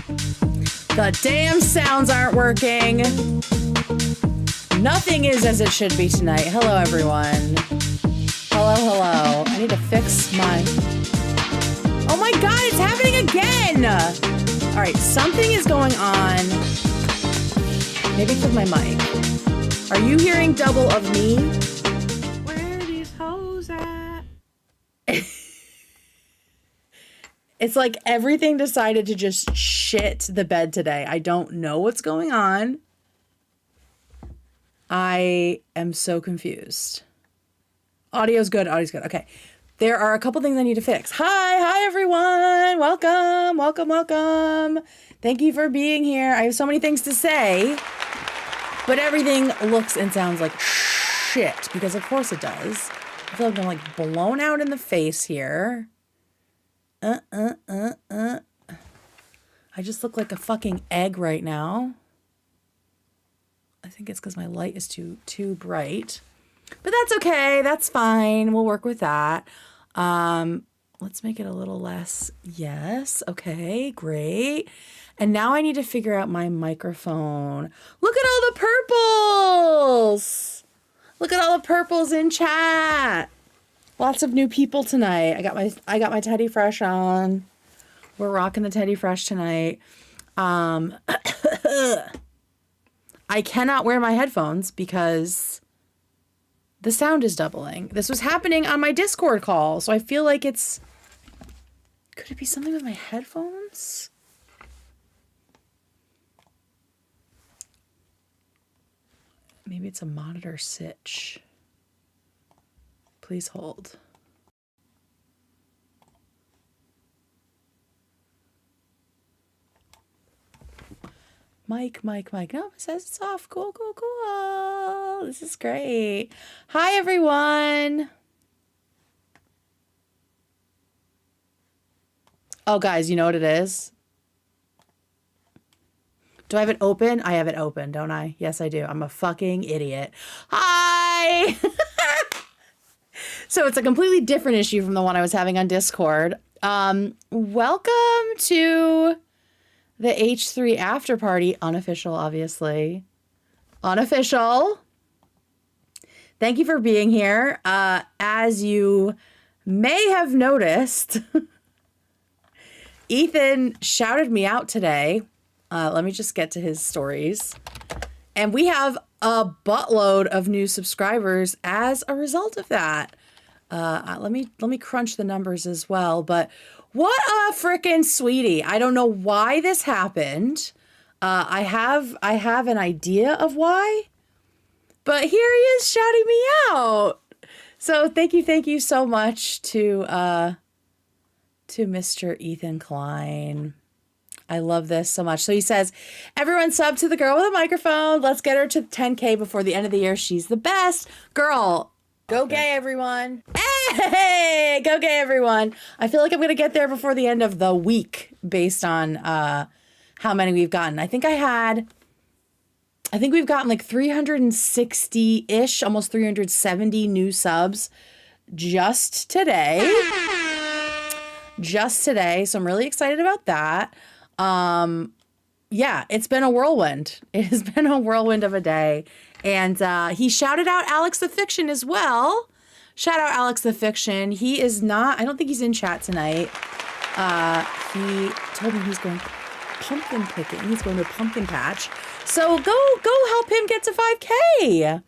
The damn sounds aren't working. Nothing is as it should be tonight. Hello, everyone. Hello, hello. I need to fix my... Oh my God, it's happening again. All right, something is going on. Maybe it's with my mic. Are you hearing double of me? Where are these hoes at? It's like everything decided to just shit the bed today. I don't know what's going on. I am so confused. Audio's good. Audio's good. Okay. There are a couple things I need to fix. Hi, everyone. Welcome, welcome, welcome. Thank you for being here. I have so many things to say, but everything looks and sounds like shit because of course it does. I feel like I'm like blown out in the face here. I just look like a fucking egg right now. I think it's because my light is too bright. But that's okay. That's fine. We'll work with that. Let's make it a little less. Yes. Okay, great. And now I need to figure out my microphone. Look at all the purples. Look at all the purples in chat. Lots of new people tonight. I got my Teddy Fresh on. We're rocking the Teddy Fresh tonight. I cannot wear my headphones because the sound is doubling. This was happening on my Discord call, so I feel like it's... Could it be something with my headphones? Maybe it's a monitor sitch. Please hold. Mic. No, it says it's off. Cool. This is great. Hi, everyone. Oh, guys, you know what it is? Do I have it open? I have it open, don't I? Yes, I do. I'm a fucking idiot. Hi! So it's a completely different issue from the one I was having on Discord. Welcome to the H3 after party. Unofficial, obviously. Unofficial. Thank you for being here. As you may have noticed, Ethan shouted me out today. Let me just get to his stories. And we have a buttload of new subscribers as a result of that. Let me crunch the numbers as well. But what a freaking sweetie. I don't know why this happened. I have an idea of why. But here he is shouting me out. So thank you so much to Mr. Ethan Klein. I love this so much. So he says, everyone sub to the girl with a microphone. Let's get her to 10K before the end of the year. She's the best. Girl, go gay, everyone. Hey, go gay, everyone. I feel like I'm going to get there before the end of the week based on how many we've gotten. I think we've gotten like 360-ish, almost 370 new subs just today. So I'm really excited about that. Yeah, it's been a whirlwind. It has been a whirlwind of a day. And he shouted out Alex the Fiction as well. Shout out Alex the Fiction. He is not, I don't think he's in chat tonight. He told me he's going pumpkin picking. He's going to a pumpkin patch. So go help him get to 5K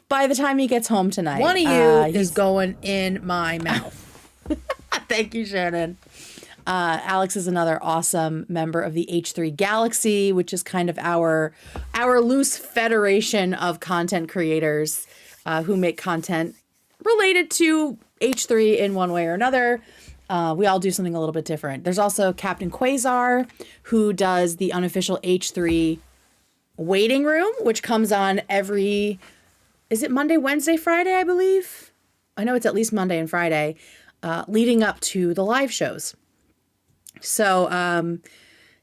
by the time he gets home tonight. One of you is going in my mouth. Thank you, Shannon. Alex is another awesome member of the H3 Galaxy, which is kind of our loose federation of content creators who make content related to H3 in one way or another. We all do something a little bit different. There's also Captain Quasar, who does the unofficial H3 waiting room, which comes on every, is it Monday, Wednesday, Friday, I believe? I know it's at least Monday and Friday, leading up to the live shows. So,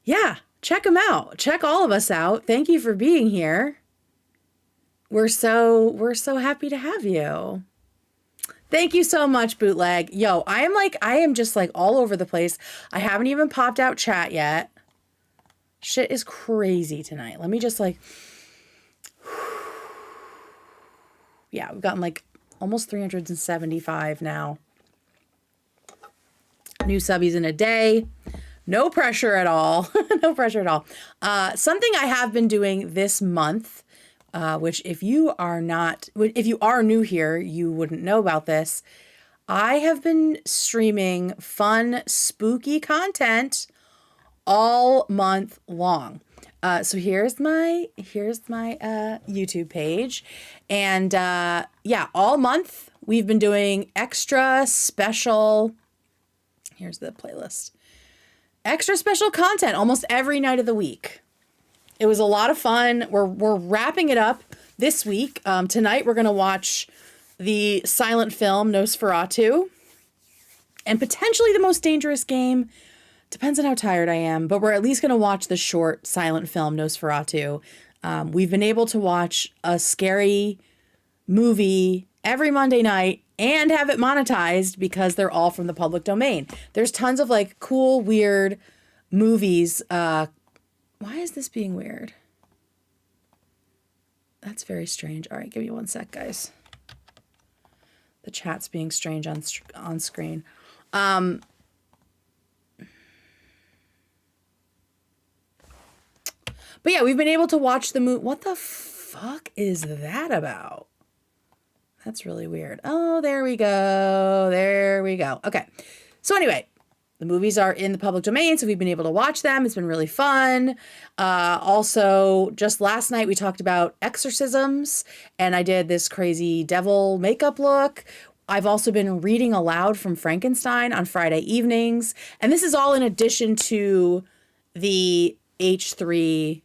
yeah, check them out. Check all of us out. Thank you for being here. We're so happy to have you. Thank you so much, Bootleg. Yo, I am just like all over the place. I haven't even popped out chat yet. Shit is crazy tonight. Let me just like, yeah, we've gotten like almost 375 now. New subbies in a day. No pressure at all. No pressure at all. Something I have been doing this month, which if you are new here, you wouldn't know about this. I have been streaming fun, spooky content all month long. So here's my YouTube page. And yeah, all month we've been doing extra special, here's the playlist. Extra special content almost every night of the week. It was a lot of fun. We're wrapping it up this week. Tonight we're going to watch the silent film Nosferatu and potentially The Most Dangerous Game. Depends on how tired I am, but we're at least going to watch the short silent film Nosferatu. We've been able to watch a scary movie every Monday night and have it monetized because they're all from the public domain. There's tons of like cool, weird movies. Why is this being weird? That's very strange. All right, give me one sec, guys. The chat's being strange on screen. But yeah, we've been able to watch the movie. What the fuck is that about? That's really weird. Oh, there we go. There we go. Okay. So anyway, the movies are in the public domain, so we've been able to watch them. It's been really fun. Also, just last night we talked about exorcisms, and I did this crazy devil makeup look. I've also been reading aloud from Frankenstein on Friday evenings, and this is all in addition to the H3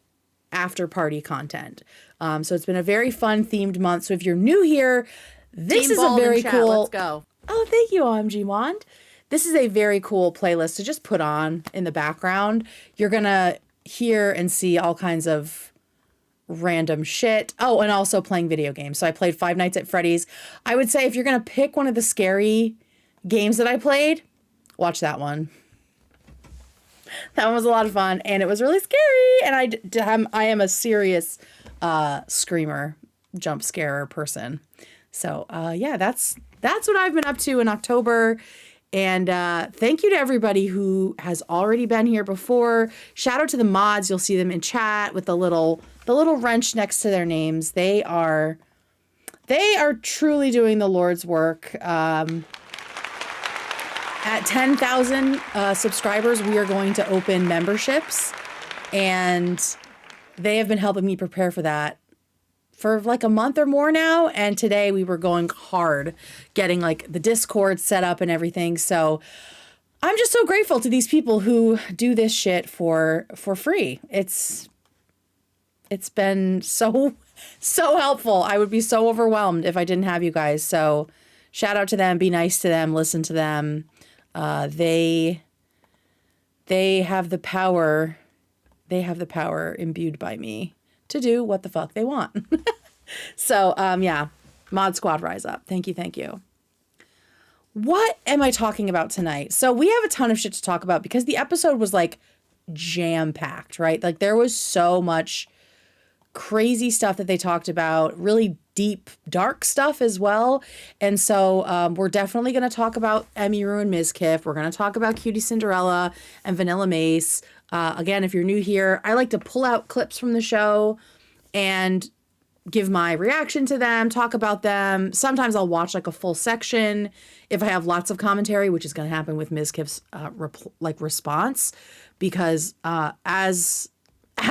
after party content. So it's been a very fun themed month. So if you're new here, this is a very cool. Let's go. Oh, thank you, OMG Wand. This is a very cool playlist to just put on in the background. You're gonna hear and see all kinds of random shit. Oh, and also playing video games. So I played Five Nights at Freddy's. I would say if you're gonna pick one of the scary games that I played, watch that one. That one was a lot of fun, and it was really scary. And I am a serious screamer, jump scare person. So yeah, that's what I've been up to in October. And thank you to everybody who has already been here before. Shout out to the mods. You'll see them in chat with the little wrench next to their names. They are truly doing the Lord's work. At 10,000 subscribers, we are going to open memberships, and they have been helping me prepare for that for like a month or more now. And today we were going hard getting like the Discord set up and everything. So I'm just so grateful to these people who do this shit for free. It's been so helpful. I would be so overwhelmed if I didn't have you guys. So shout out to them, be nice to them, listen to them. They have the power. They have the power imbued by me to do what the fuck they want. So, yeah, Mod Squad rise up. Thank you. Thank you. What am I talking about tonight? So we have a ton of shit to talk about because the episode was like jam packed, right? Like there was so much crazy stuff that they talked about, really deep, dark stuff as well. And so we're definitely going to talk about Emiru and Mizkif. We're going to talk about QTCinderella and Vanilla Mace. Again, if you're new here, I like to pull out clips from the show and give my reaction to them, talk about them. Sometimes I'll watch like a full section if I have lots of commentary, which is going to happen with Mizkif's response, because as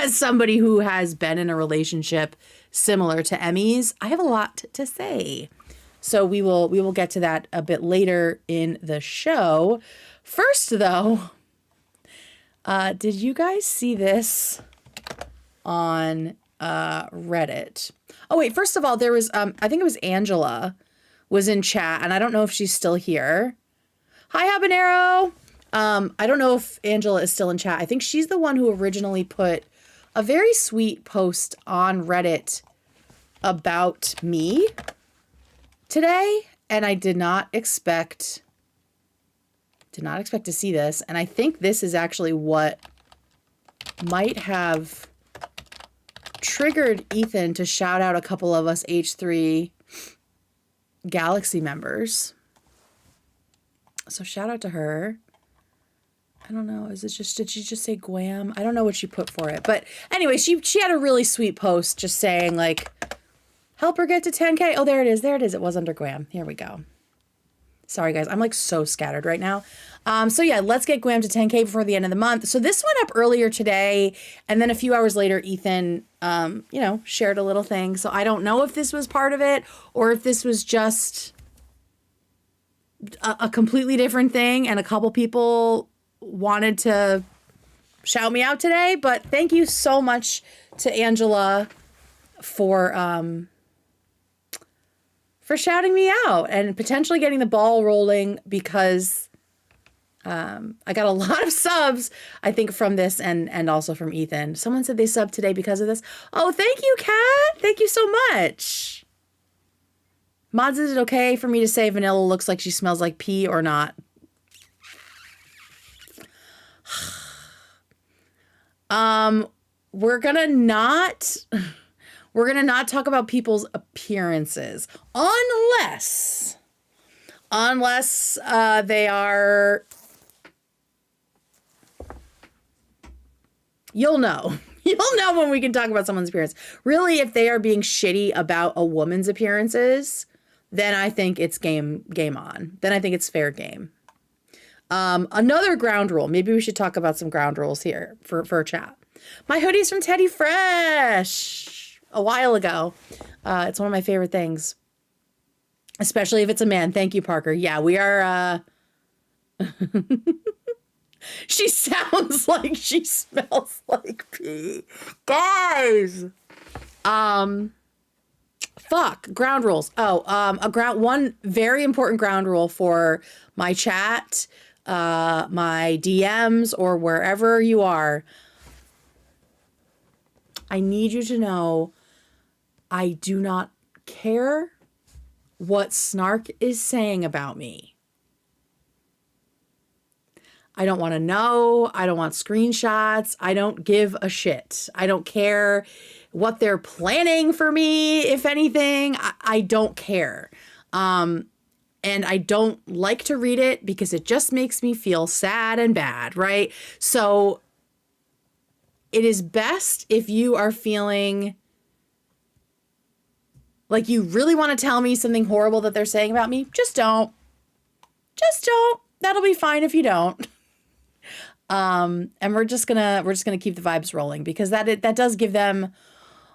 somebody who has been in a relationship similar to Emmy's, I have a lot to say. So we will get to that a bit later in the show. First, though, did you guys see this on Reddit? Oh, wait, first of all, there was, I think it was Angela was in chat, and I don't know if she's still here. Hi, Habanero. I don't know if Angela is still in chat. I think she's the one who originally put a very sweet post on Reddit about me today, and I did not expect to see this. And I think this is actually what might have triggered Ethan to shout out a couple of us H3 Galaxy members. So shout out to her. I don't know. Did she just say Guam? I don't know what she put for it. But anyway, she had a really sweet post just saying like, help her get to 10K. Oh, there it is. There it is. It was under Guam. Here we go. Sorry, guys. I'm like so scattered right now. So yeah, let's get Guam to 10K before the end of the month. So this went up earlier today. And then a few hours later, Ethan, shared a little thing. So I don't know if this was part of it or if this was just a completely different thing. And a couple people wanted to shout me out today. But thank you so much to Angela for shouting me out and potentially getting the ball rolling because I got a lot of subs, I think, from this and also from Ethan. Someone said they subbed today because of this. Oh, thank you, Kat. Thank you so much. Mods, is it okay for me to say Vanilla looks like she smells like pee or not? We're gonna not talk about people's appearances unless they are, you'll know when we can talk about someone's appearance. Really, if they are being shitty about a woman's appearances, then I think it's game on. Then I think it's fair game. Another ground rule. Maybe we should talk about some ground rules here for a chat. My hoodie's from Teddy Fresh a while ago. It's one of my favorite things, especially if it's a man. Thank you, Parker. Yeah, we are. She sounds like she smells like pee. Guys. Fuck. Ground rules. One very important ground rule for my chat, my DMs, or wherever you are. I need you to know I do not care what Snark is saying about me. I don't want to know. I don't want screenshots. I don't give a shit. I don't care what they're planning for me, if anything. I don't care. And I don't like to read it because it just makes me feel sad and bad, right? So it is best if you are feeling like you really want to tell me something horrible that they're saying about me. Just don't. That'll be fine if you don't. And we're just gonna keep the vibes rolling because that does give them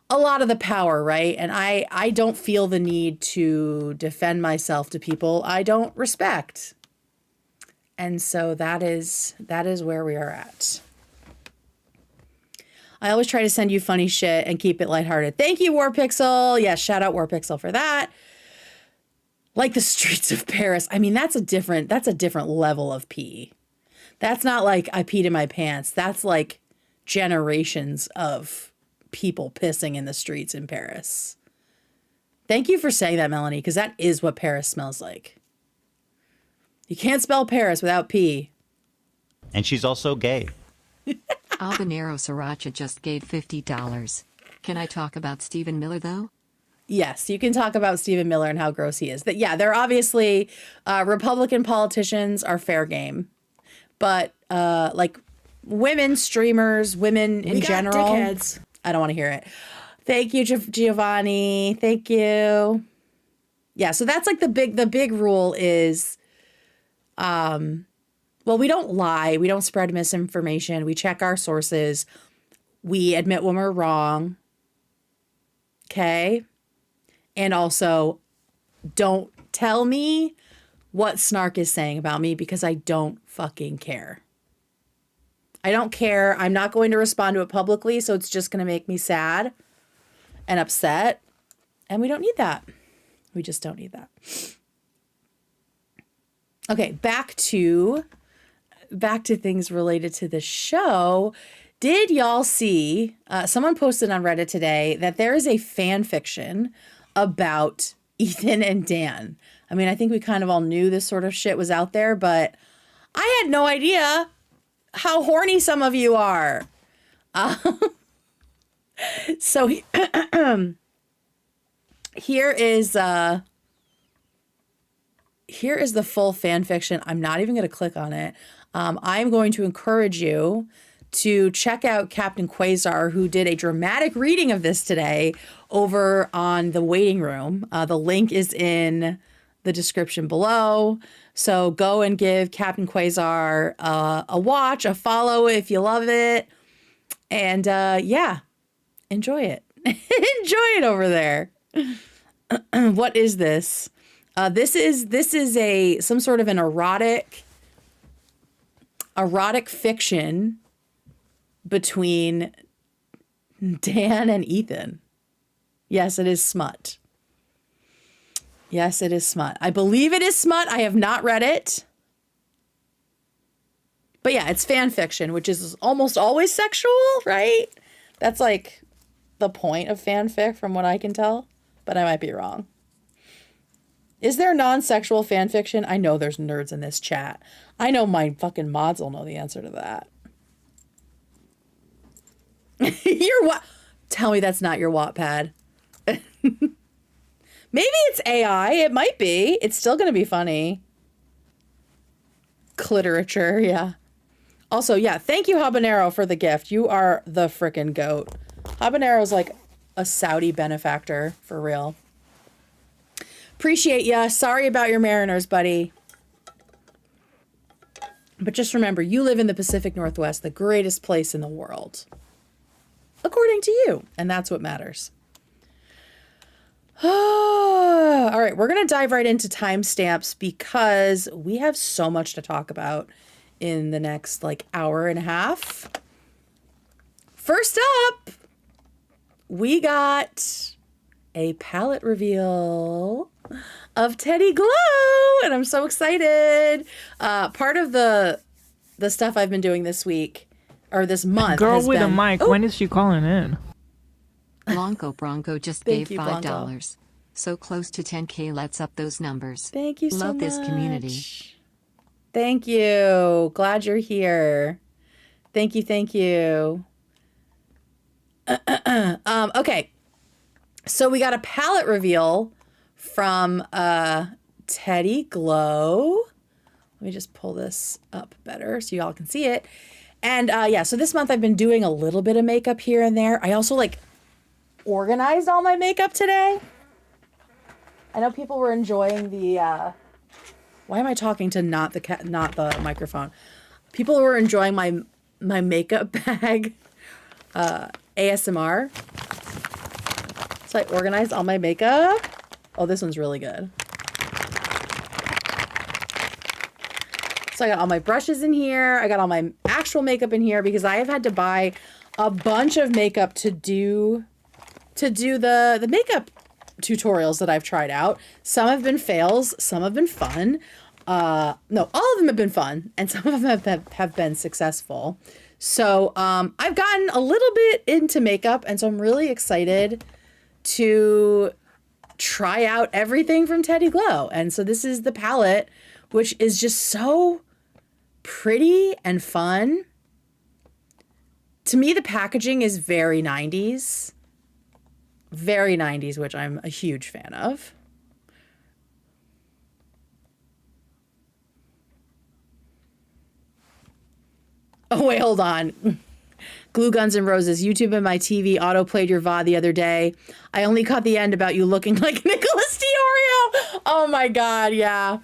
a lot of the power, right? And I don't feel the need to defend myself to people I don't respect. And so that is where we are at. I always try to send you funny shit and keep it lighthearted. Thank you, Warpixel. Yeah, shout out Warpixel for that. Like the streets of Paris. I mean, that's a different level of pee. That's not like I peed in my pants. That's like generations of people pissing in the streets in Paris. Thank you for saying that, Melanie, because that is what Paris smells like. You can't spell Paris without pee. And she's also gay. Albanero Sriracha just gave $50. Can I talk about Stephen Miller, though? Yes, you can talk about Stephen Miller and how gross he is. They're obviously Republican politicians are fair game. But like women streamers, women in general, dickheads. I don't want to hear it. Thank you, Giovanni. Thank you. Yeah, so that's like the big rule is, well, we don't lie. We don't spread misinformation. We check our sources. We admit when we're wrong. Okay. And also, don't tell me what Snark is saying about me because I don't fucking care. I don't care. I'm not going to respond to it publicly, so it's just going to make me sad and upset. And we don't need that. We just don't need that. Okay, back to things related to the show. Did y'all see, someone posted on Reddit today that there is a fan fiction about Ethan and Dan. I mean, I think we kind of all knew this sort of shit was out there, but I had no idea how horny some of you are. So here is the full fan fiction. I'm not even going to click on it. I'm going to encourage you to check out Captain Quasar, who did a dramatic reading of this today over on the waiting room. The link is in the description below. So go and give Captain Quasar a watch, a follow if you love it. And yeah, enjoy it. Enjoy it over there. What is this? This is some sort of an erotic fiction between Dan and Ethan. Yes, it is smut. Yes, it is smut. I believe it is smut. I have not read it. But yeah, it's fan fiction, which is almost always sexual, right? That's like the point of fanfic from what I can tell, but I might be wrong. Is there non-sexual fan fiction? I know there's nerds in this chat. I know my fucking mods will know the answer to that. Your what? Tell me that's not your Wattpad. Maybe it's AI. It might be. It's still going to be funny. Cliterature, yeah. Also, yeah, thank you, Habanero, for the gift. You are the frickin' goat. Habanero's like a Saudi benefactor, for real. Appreciate ya. Sorry about your Mariners, buddy. But just remember, you live in the Pacific Northwest, the greatest place in the world. According to you. And that's what matters. All right, we're going to dive right into timestamps because we have so much to talk about in the next like hour and a half. First up, we got a palette reveal of Teddy Glow, and I'm so excited. Part of the stuff I've been doing this week or this month. Girl with a mic, when is she calling in? Blanco Bronco just gave you, $5. Blanco. So close to 10K. Let's up those numbers. Thank you so much. Love this community. Thank you. Glad you're here. Thank you. Thank you. Okay. So we got a palette reveal from Teddy Glow. Let me just pull this up better so y'all can see it. And yeah, so this month I've been doing a little bit of makeup here and there. I also like organized all my makeup today. I know people were enjoying the why am I talking to not the microphone? People were enjoying my makeup bag ASMR. So I organized all my makeup. Oh, this one's really good. So I got all my brushes in here. I got all my actual makeup in here because I have had to buy a bunch of makeup to do the makeup tutorials that I've tried out. Some have been fails, some have been fun. No, all of them have been fun, and some of them have been successful. So I've gotten a little bit into makeup, and so I'm really excited to try out everything from Teddy Glow. And so this is the palette, which is just so pretty and fun. To me, the packaging is very 90s. Very 90s, which I'm a huge fan of. Oh, wait, hold on. Glue Guns and Roses. YouTube and my TV auto-played your VOD the other day. I only caught the end about you looking like Nicholas Diorio. Oh, my God, yeah.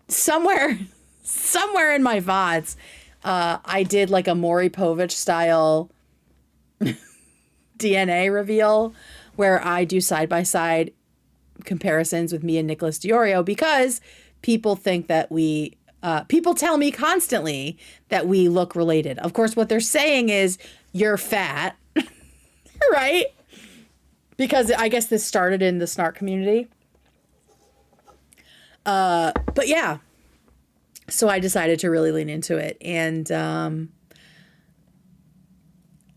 Somewhere in my VODs, I did like a Maury Povich style DNA reveal where I do side-by-side comparisons with me and Nicholas Diorio because people think that people tell me constantly that we look related. Of course, what they're saying is you're fat, right? Because I guess this started in the snark community. But yeah, so I decided to really lean into it. And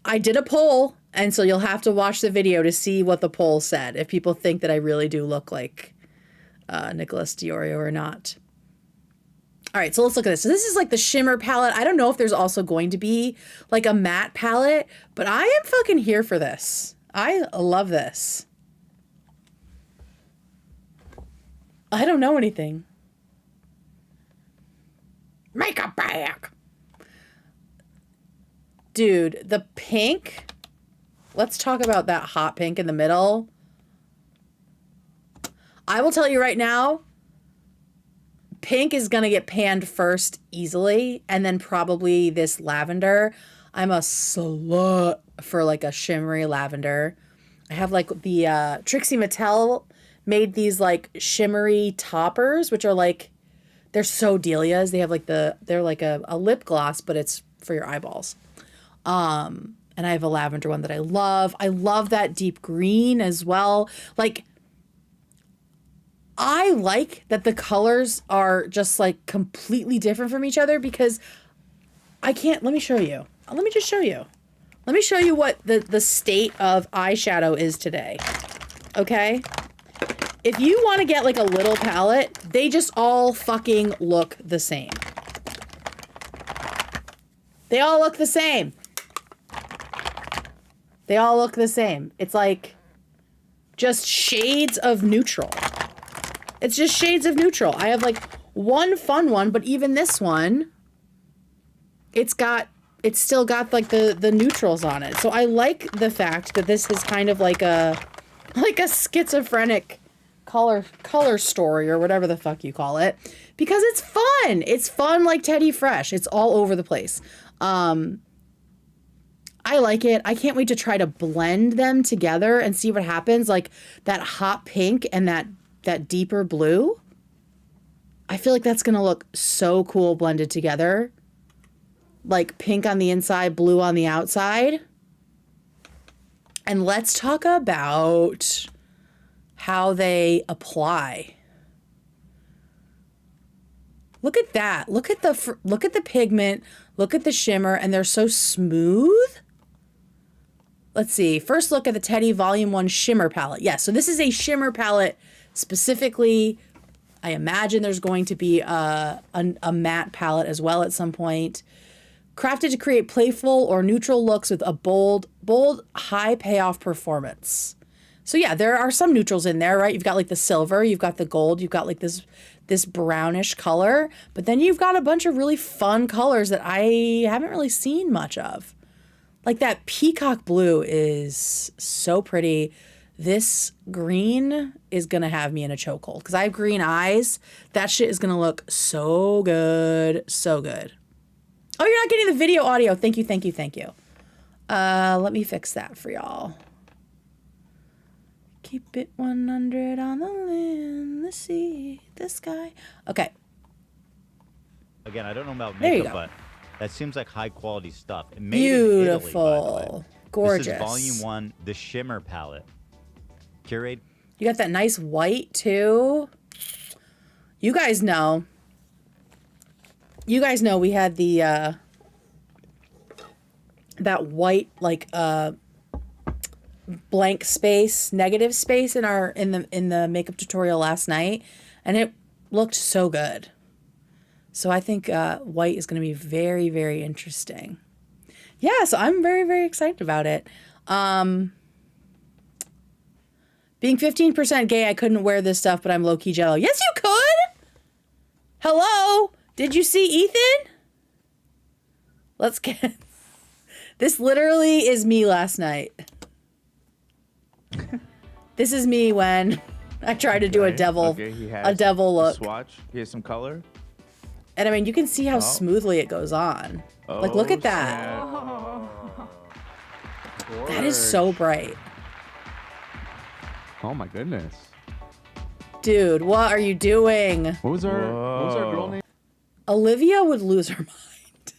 I did a poll. And so you'll have to watch the video to see what the poll said, if people think that I really do look like Nicholas Diorio or not. All right, so let's look at this. So this is like the shimmer palette. I don't know if there's also going to be like a matte palette, but I am fucking here for this. I love this. I don't know anything. Makeup bag. Dude, the pink. Let's talk about that hot pink in the middle. I will tell you right now, pink is going to get panned first easily, and then probably this lavender. I'm a slut for like a shimmery lavender. I have like the Trixie Mattel made these like shimmery toppers, which are like, they're so Delia's. They have like they're like a lip gloss, but it's for your eyeballs. And I have a lavender one that I love. I love that deep green as well. Like, I like that the colors are just like completely different from each other because I can't, let me show you. Let me just show you. Let me show you what the state of eyeshadow is today. Okay? If you want to get like a little palette, they just all fucking look the same. They all look the same. They all look the same. It's like just shades of neutral. It's just shades of neutral. I have like one fun one, but even this one, it's still got like the neutrals on it. So I like the fact that this is kind of like a schizophrenic color story or whatever the fuck you call it, because it's fun. It's fun like Teddy Fresh. It's all over the place. I like it. I can't wait to try to blend them together and see what happens. Like that hot pink and that deeper blue. I feel like that's going to look so cool blended together. Like pink on the inside, blue on the outside. And let's talk about how they apply. Look at that. Look at the pigment. Look at the shimmer, and they're so smooth. Let's see. First look at the Teddy Volume 1 Shimmer Palette. Yeah, so this is a shimmer palette specifically. I imagine there's going to be a matte palette as well at some point. Crafted to create playful or neutral looks with a bold, high payoff performance. So yeah, there are some neutrals in there, right? You've got like the silver, you've got the gold, you've got like this brownish color, but then you've got a bunch of really fun colors that I haven't really seen much of. Like that peacock blue is so pretty. This green is going to have me in a chokehold because I have green eyes. That shit is going to look so good. So good. Oh, you're not getting the video audio. Thank you. Let me fix that for y'all. Keep it 100 on the land, the sea, the sky. Okay. Again, I don't know about There you makeup, go. but that seems like high quality stuff. It made in Italy, by the Beautiful. way. Gorgeous. This is Volume 1, the Shimmer Palette. Curate. You got that nice white too. You guys know we had the that white like blank space, negative space in the makeup tutorial last night, and it looked so good. So I think white is going to be very, very interesting. Yeah, so I'm very, very excited about it. Being 15% gay, I couldn't wear this stuff, but I'm low-key jello. Yes, you could! Hello? Did you see Ethan? Let's get... This literally is me last night. This is me when I tried to do a devil look. Swatch. Here's some color. And I mean, you can see how smoothly it goes on. Like, look at that. That is so bright. Oh my goodness. Dude, what are you doing? What was our girl name? Olivia would lose her mind.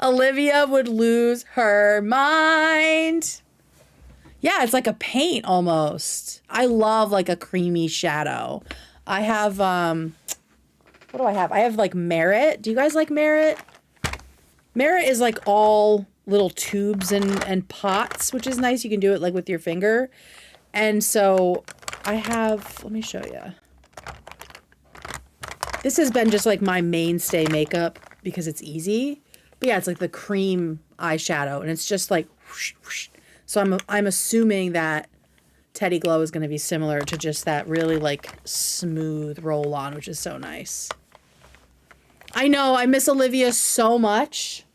Olivia would lose her mind. Yeah, it's like a paint almost. I love like a creamy shadow. I have, what do I have? I have like Merit. Do you guys like Merit? Merit is like all little tubes and pots, which is nice. You can do it like with your finger. And so I have, let me show you. This has been just like my mainstay makeup because it's easy. But yeah, it's like the cream eyeshadow, and it's just like whoosh, whoosh. So I'm assuming that Teddy Glow is going to be similar to just that really like smooth roll on, which is so nice. I know I miss Olivia so much,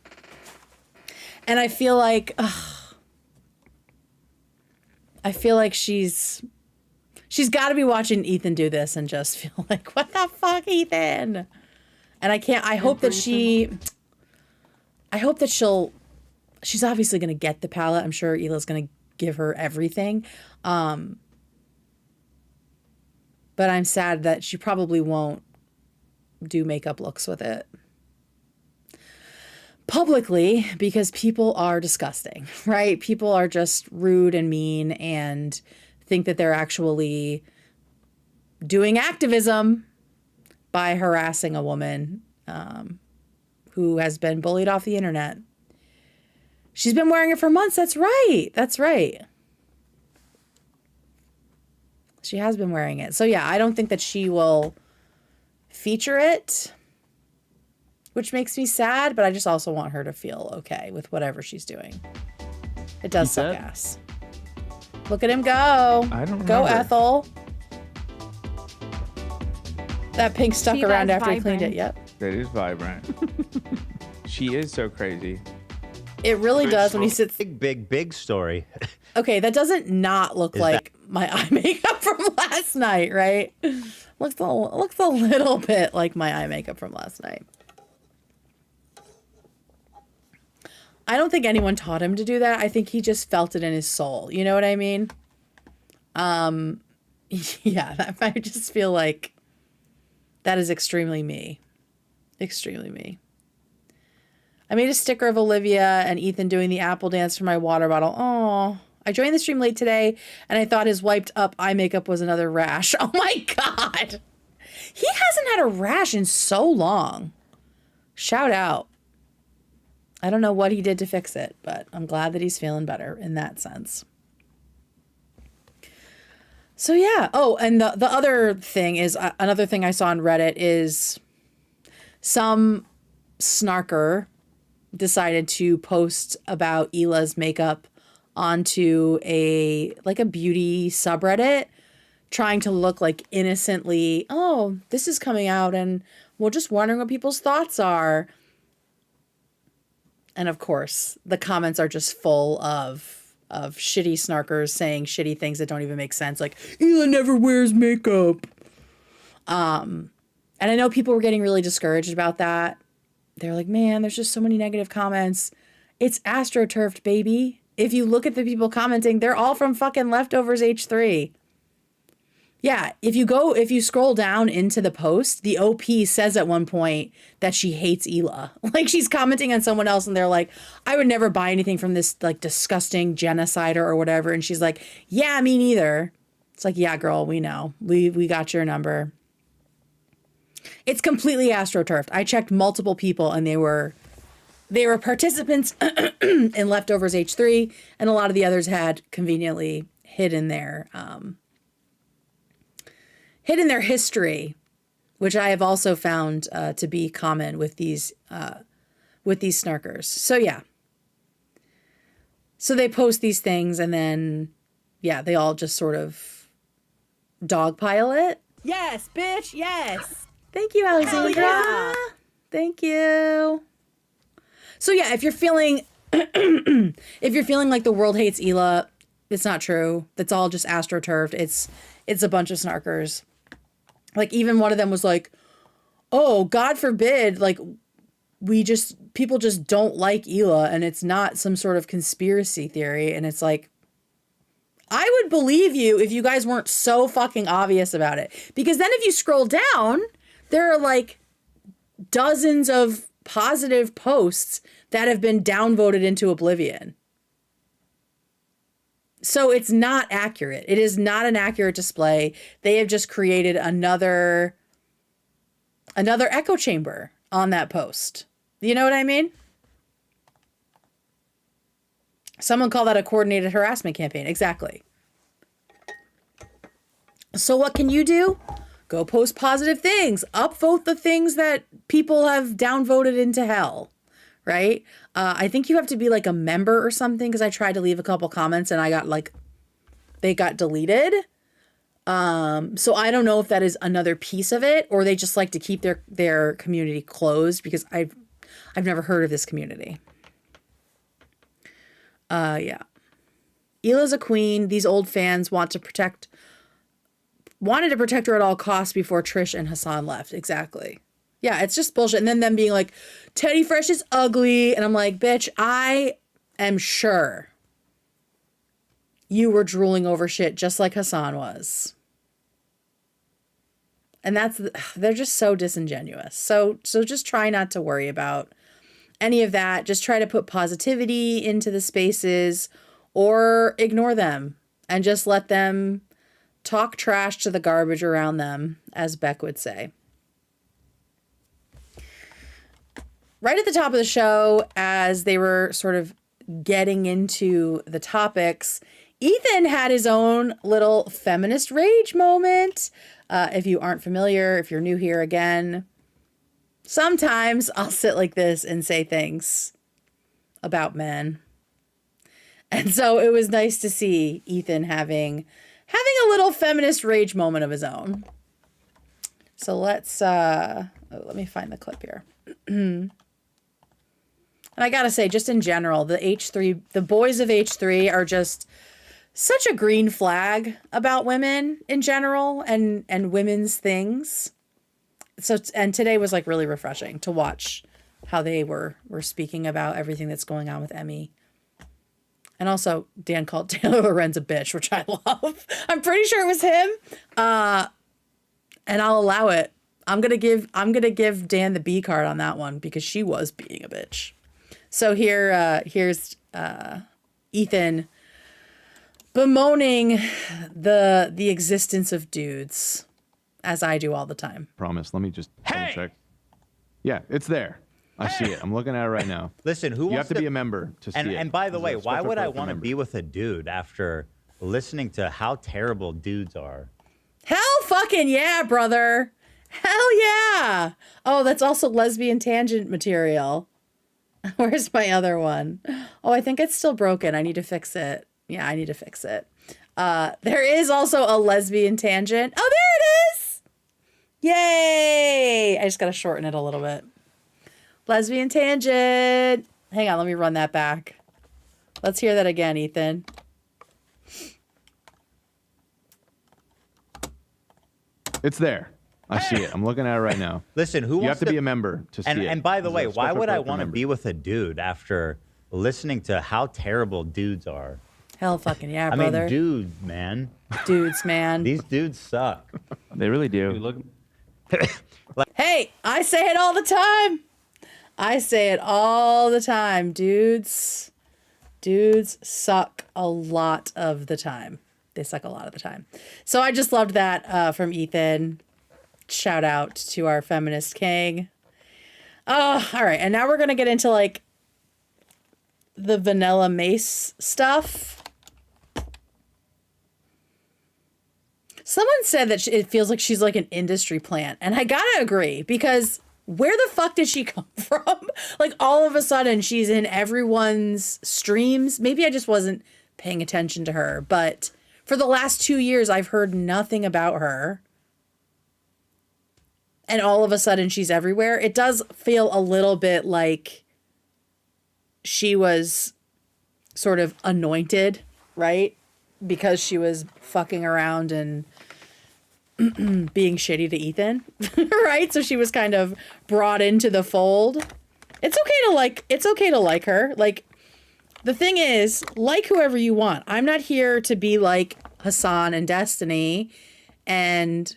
and I feel like she's got to be watching Ethan do this and just feel like, what the fuck, Ethan? And I can't. I hope that she's obviously going to get the palette. I'm sure Hila's going to give her everything. But I'm sad that she probably won't do makeup looks with it publicly because people are disgusting, right? People are just rude and mean and think that they're actually doing activism by harassing a woman who has been bullied off the internet. She's been wearing it for months. That's right. That's right. She has been wearing it. So yeah, I don't think that she will feature it, which makes me sad, but I just also want her to feel okay with whatever she's doing. It does suck ass. Look at him go. I don't go, remember. Ethel. That pink stuck See, around that's after he cleaned it. vibrant. Yep. That is vibrant. She is so crazy. It really does when he sits. Big story. Okay, that doesn't not look like my eye makeup from last night, right? Looks a little bit like my eye makeup from last night. I don't think anyone taught him to do that. I think he just felt it in his soul. You know what I mean? Yeah, I just feel like that is extremely me. Extremely me. I made a sticker of Olivia and Ethan doing the apple dance for my water bottle. Oh, I joined the stream late today, and I thought his wiped up eye makeup was another rash. Oh my God. He hasn't had a rash in so long. Shout out. I don't know what he did to fix it, but I'm glad that he's feeling better in that sense. So yeah. Oh, and the other thing is, another thing I saw on Reddit is some snarker decided to post about Hila's makeup onto a beauty subreddit, trying to look like innocently, oh, this is coming out and we're just wondering what people's thoughts are. And of course, the comments are just full of shitty snarkers saying shitty things that don't even make sense. Like, Hila never wears makeup. And I know people were getting really discouraged about that. They're like, man, there's just so many negative comments. It's astroturfed, baby. If you look at the people commenting, they're all from fucking Leftovers H3. Yeah, if you scroll down into the post, the OP says at one point that she hates Hila. Like, she's commenting on someone else and they're like, I would never buy anything from this like disgusting genocider or whatever. And she's like, yeah, me neither. It's like, yeah, girl, we know. We got your number. It's completely astroturfed. I checked multiple people and they were participants in Leftovers H3, and a lot of the others had conveniently hidden their history, which I have also found to be common with these snarkers. So yeah. So they post these things and then, yeah, they all just sort of dogpile it. Yes, bitch, yes. Thank you, Alexandra. Yeah. Thank you. So yeah, if you're feeling like the world hates Hila, it's not true. That's all just astroturfed. It's a bunch of snarkers. Like, even one of them was like, oh, God forbid, like, people just don't like Hila and it's not some sort of conspiracy theory. And it's like, I would believe you if you guys weren't so fucking obvious about it. Because then if you scroll down, there are like dozens of positive posts that have been downvoted into oblivion. So it's not accurate. It is not an accurate display. They have just created another echo chamber on that post. You know what I mean? Someone call that a coordinated harassment campaign. Exactly. So what can you do? go post positive things, upvote the things that people have downvoted into hell, right? I think you have to be like a member or something, because I tried to leave a couple comments and I got like, they got deleted. So I don't know if that is another piece of it, or they just like to keep their community closed, because I've never heard of this community. Yeah. Hila's a queen. These old fans wanted to protect her at all costs before Trish and Hassan left. Exactly. Yeah, it's just bullshit. And then them being like, Teddy Fresh is ugly. And I'm like, bitch, I am sure you were drooling over shit just like Hassan was. And they're just so disingenuous. So just try not to worry about any of that. Just try to put positivity into the spaces, or ignore them and just let them talk trash to the garbage around them, as Beck would say. Right at the top of the show, as they were sort of getting into the topics, Ethan had his own little feminist rage moment. If you aren't familiar, if you're new here again, sometimes I'll sit like this and say things about men. And so it was nice to see Ethan having a little feminist rage moment of his own. So let me find the clip here. And I gotta say, just in general, the boys of H3 are just such a green flag about women in general and women's things. And today was like really refreshing to watch how they were speaking about everything that's going on with Emmy. And also, Dan called Taylor Lorenz a bitch, which I love. I'm pretty sure it was him. And I'll allow it. I'm gonna give Dan the B card on that one, because she was being a bitch. So here's Ethan bemoaning the existence of dudes, as I do all the time. Promise. Let me just check. Yeah, it's there. I see it. I'm looking at it right now. Listen, who you wants have to be a member to see it. And by the way, why would I want to member. be with a dude after listening to how terrible dudes are? Hell fucking yeah, brother. Hell yeah. Oh, that's also lesbian tangent material. Where's my other one? Oh, I think it's still broken. I need to fix it. Yeah, I need to fix it. There is also a lesbian tangent. Oh, there it is. Yay. I just got to shorten it a little bit. Lesbian tangent. Hang on, let me run that back. Let's hear that again, Ethan. It's there. I see it. I'm looking at it right now. Listen, who you wants have to be a member to see it. And by the way, why would I want to member. be with a dude after listening to how terrible dudes are? Hell fucking yeah, brother. I mean, dudes, man. Dudes, man. These dudes suck. They really do. Look. Hey, I say it all the time. I say it all the time. Dudes suck a lot of the time. They suck a lot of the time. So I just loved that from Ethan. Shout out to our feminist king. Oh, all right. And now we're going to get into like the vanilla Mace stuff. Someone said that it feels like she's like an industry plant. And I gotta agree, because where the fuck did she come from? Like all of a sudden she's in everyone's streams. Maybe I just wasn't paying attention to her, but for the last 2 years, I've heard nothing about her. And all of a sudden she's everywhere. It does feel a little bit like she was sort of anointed, right? Because she was fucking around and being shitty to Ethan, right? So she was kind of brought into the fold. It's okay to like her. Like, the thing is, like whoever you want. I'm not here to be like Hassan and Destiny and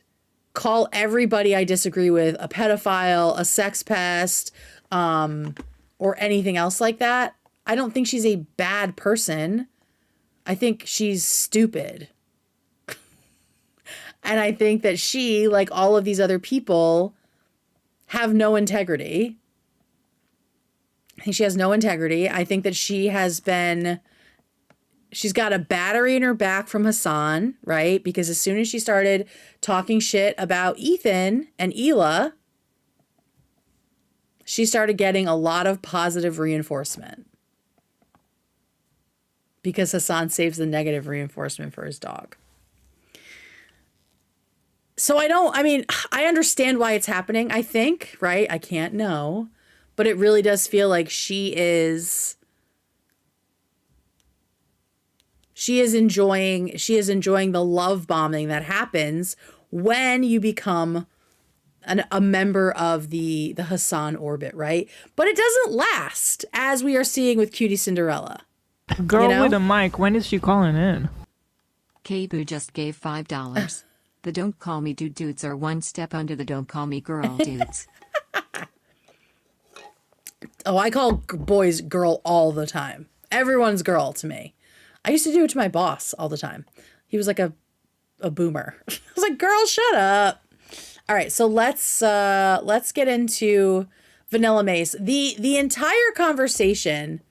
call everybody I disagree with a pedophile, a sex pest, or anything else like that. I don't think she's a bad person. I think she's stupid. And I think that she, like all of these other people, have no integrity. I think she has no integrity. I think that she has been She's got a battery in her back from Hassan, right? Because as soon as she started talking shit about Ethan and Hila, she started getting a lot of positive reinforcement. Because Hassan saves the negative reinforcement for his dog. So I understand why it's happening, I think, right? I can't know. But it really does feel like she is enjoying the love bombing that happens when you become a member of the Hassan orbit, right? But it doesn't last, as we are seeing with QTCinderella. Girl with a mic, when is she calling in? K-Boo just gave $5. The don't call me dude dudes are one step under the don't call me girl dudes. Oh, I call boys girl all the time. Everyone's girl to me. I used to do it to my boss all the time. He was like a boomer. I was like, girl, shut up. All right, so let's get into Vanilla Mace. The entire conversation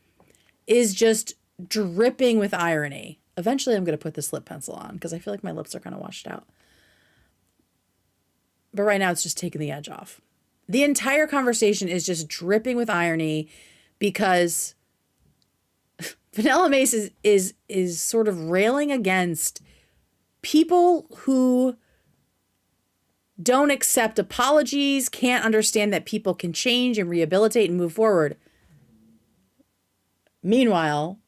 is just dripping with irony. Eventually, I'm going to put this lip pencil on because I feel like my lips are kind of washed out. But right now, it's just taking the edge off. The entire conversation is just dripping with irony because Vanilla Mace is sort of railing against people who don't accept apologies, can't understand that people can change and rehabilitate and move forward. Meanwhile,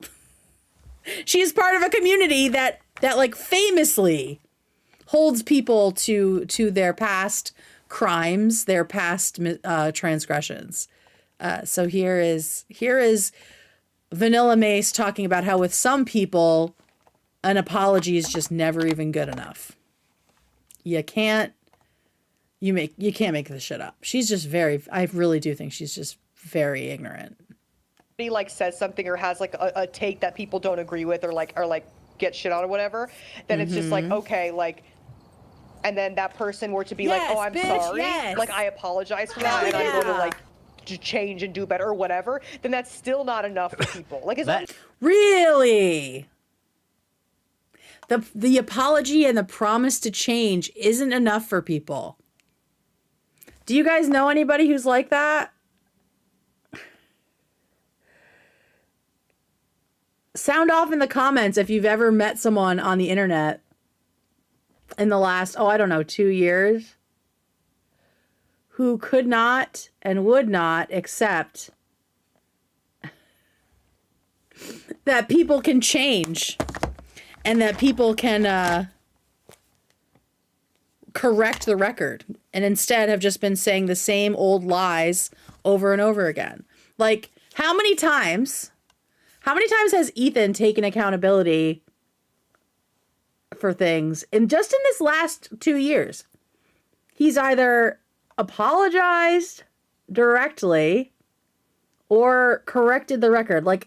she is part of a community that like famously holds people to their past crimes, their past transgressions. So here is Vanilla Mace talking about how with some people, an apology is just never even good enough. You can't make this shit up. She's just I really do think she's just very ignorant. He like says something or has like a take that people don't agree with or get shit on or whatever, then it's just like, okay, like, and then that person were to be like, oh, I'm sorry, like I apologize for that, and I'm going to like to change and do better or whatever, then that's still not enough for people. Like, is that really the apology and the promise to change isn't enough for people? Do you guys know anybody who's like that? Sound off in the comments if you've ever met someone on the internet in the last, 2 years who could not and would not accept that people can change and that people can correct the record and instead have just been saying the same old lies over and over again. Like, how many times has Ethan taken accountability for things in this last 2 years? He's either apologized directly or corrected the record. Like,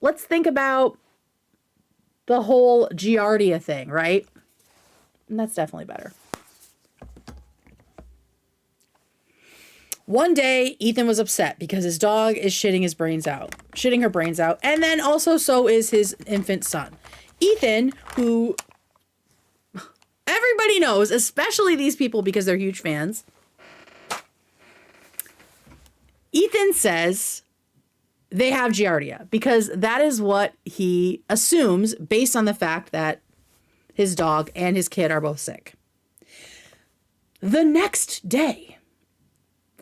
let's think about the whole Giardia thing, right? And that's definitely better. One day, Ethan was upset because his dog is shitting her brains out. And then also so is his infant son. Ethan, who everybody knows, especially these people because they're huge fans. Ethan says they have Giardia because that is what he assumes based on the fact that his dog and his kid are both sick. The next day,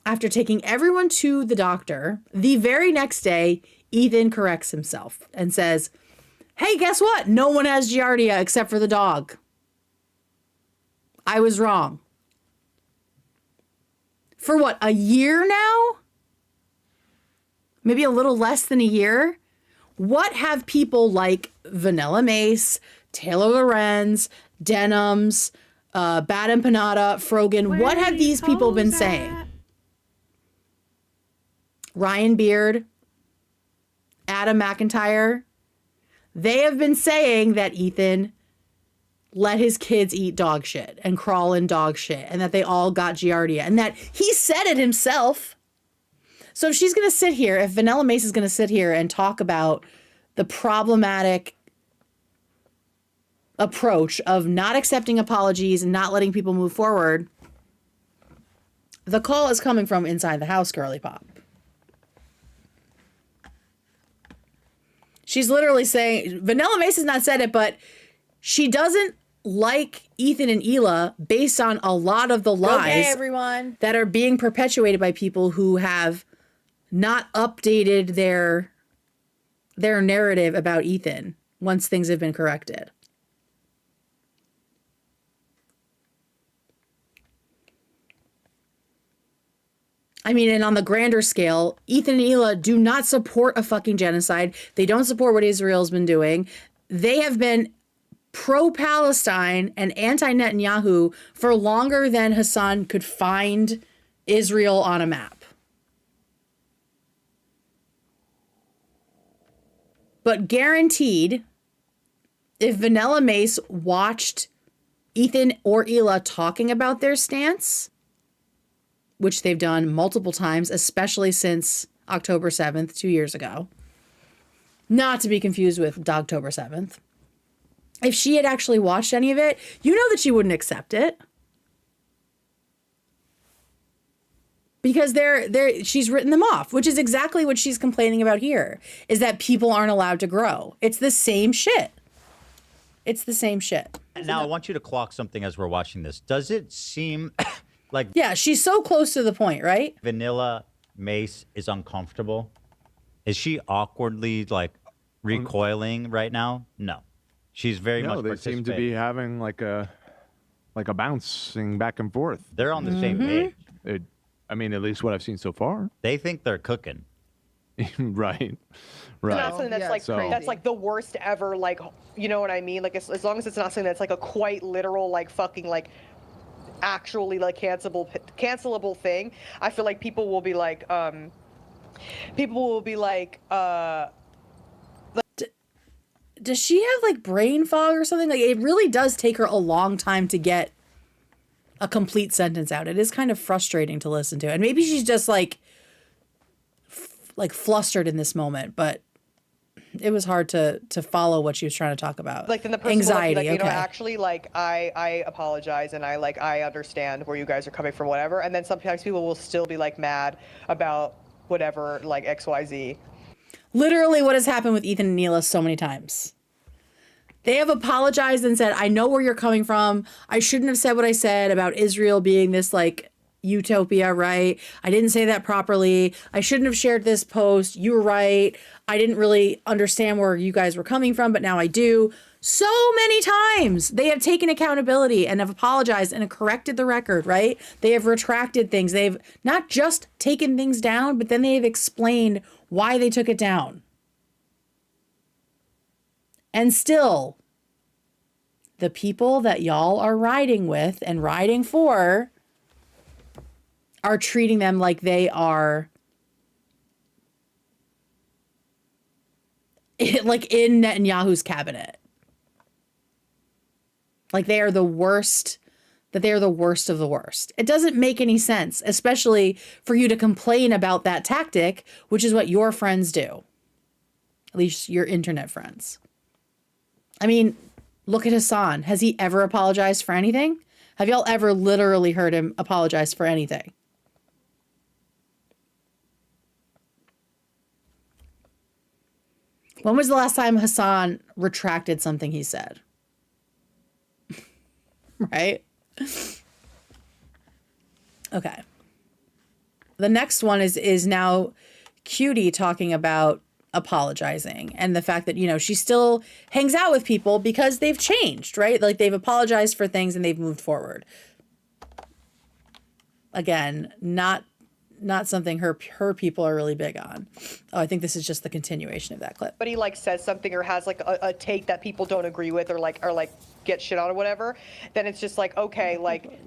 after taking everyone to the doctor, the very next day, Ethan corrects himself and says, hey, guess what? No one has Giardia except for the dog. I was wrong. For what, a year now? Maybe a little less than a year? What have people like Vanilla Mace, Taylor Lorenz, Denims, Bad Empanada, Frogan, what have these people been saying? Ryan Beard, Adam McIntyre, they have been saying that Ethan let his kids eat dog shit and crawl in dog shit and that they all got Giardia and that he said it himself. So if she's going to sit here, if Vanilla Mace is going to sit here and talk about the problematic approach of not accepting apologies and not letting people move forward, the call is coming from inside the house, girly pop. She's literally saying, Vanilla Mace has not said it, but she doesn't like Ethan and Hila based on a lot of the lies everyone. that are being perpetuated by people who have not updated their narrative about Ethan once things have been corrected. I mean, and on the grander scale, Ethan and Hila do not support a fucking genocide. They don't support what Israel's been doing. They have been pro-Palestine and anti-Netanyahu for longer than Hassan could find Israel on a map. But guaranteed, if Vanilla Mace watched Ethan or Hila talking about their stance, which they've done multiple times, especially since October 7th, 2 years ago, not to be confused with Dogtober 7th, if she had actually watched any of it, you know that she wouldn't accept it. Because she's written them off, which is exactly what she's complaining about here, is that people aren't allowed to grow. It's the same shit. It's the same shit. Now, I want you to clock something as we're watching this. Does it seem like... Yeah, she's so close to the point, right? Vanilla Mace is uncomfortable? Is she awkwardly, like, recoiling right now? No. She's very much participating. They seem to be having, like a bouncing back and forth. They're on the same page. I mean, at least what I've seen so far. They think they're cooking. Right. It's not something that's that's like the worst ever, like, you know what I mean? Like, as long as it's not something that's like a quite literal, like, fucking, like, actually, like, cancelable thing, I feel like people will be like, does she have, like, brain fog or something? Like, it really does take her a long time to get a complete sentence out. It is kind of frustrating to listen to. And maybe she's just, like flustered in this moment, but it was hard to follow what she was trying to talk about. Like, then the person anxiety, will be like, okay. you know, actually, like, I apologize, and I understand where you guys are coming from, whatever. And then sometimes people will still be, like, mad about whatever, like, XYZ. Literally what has happened with Ethan and Hila so many times. They have apologized and said, I know where you're coming from. I shouldn't have said what I said about Israel being this, like, utopia, right? I didn't say that properly. I shouldn't have shared this post. You were right. I didn't really understand where you guys were coming from, but now I do. So many times they have taken accountability and have apologized and have corrected the record, right? They have retracted things. They've not just taken things down, but then they have explained why they took it down. And still, the people that y'all are riding with and riding for are treating them like they are like in Netanyahu's cabinet. Like they are the worst, that they are the worst of the worst. It doesn't make any sense, especially for you to complain about that tactic, which is what your friends do. At least your internet friends. I mean, look at Hassan. Has he ever apologized for anything? Have y'all ever literally heard him apologize for anything? When was the last time Hassan retracted something he said? Right? Okay. The next one is now Cutie talking about apologizing and the fact that, you know, she still hangs out with people because they've changed, right? Like they've apologized for things and they've moved forward. Again, not something her people are really big on. Oh, I think this is just the continuation of that clip. But he like says something or has like a take that people don't agree with or like get shit on or whatever, then it's just like, okay, like,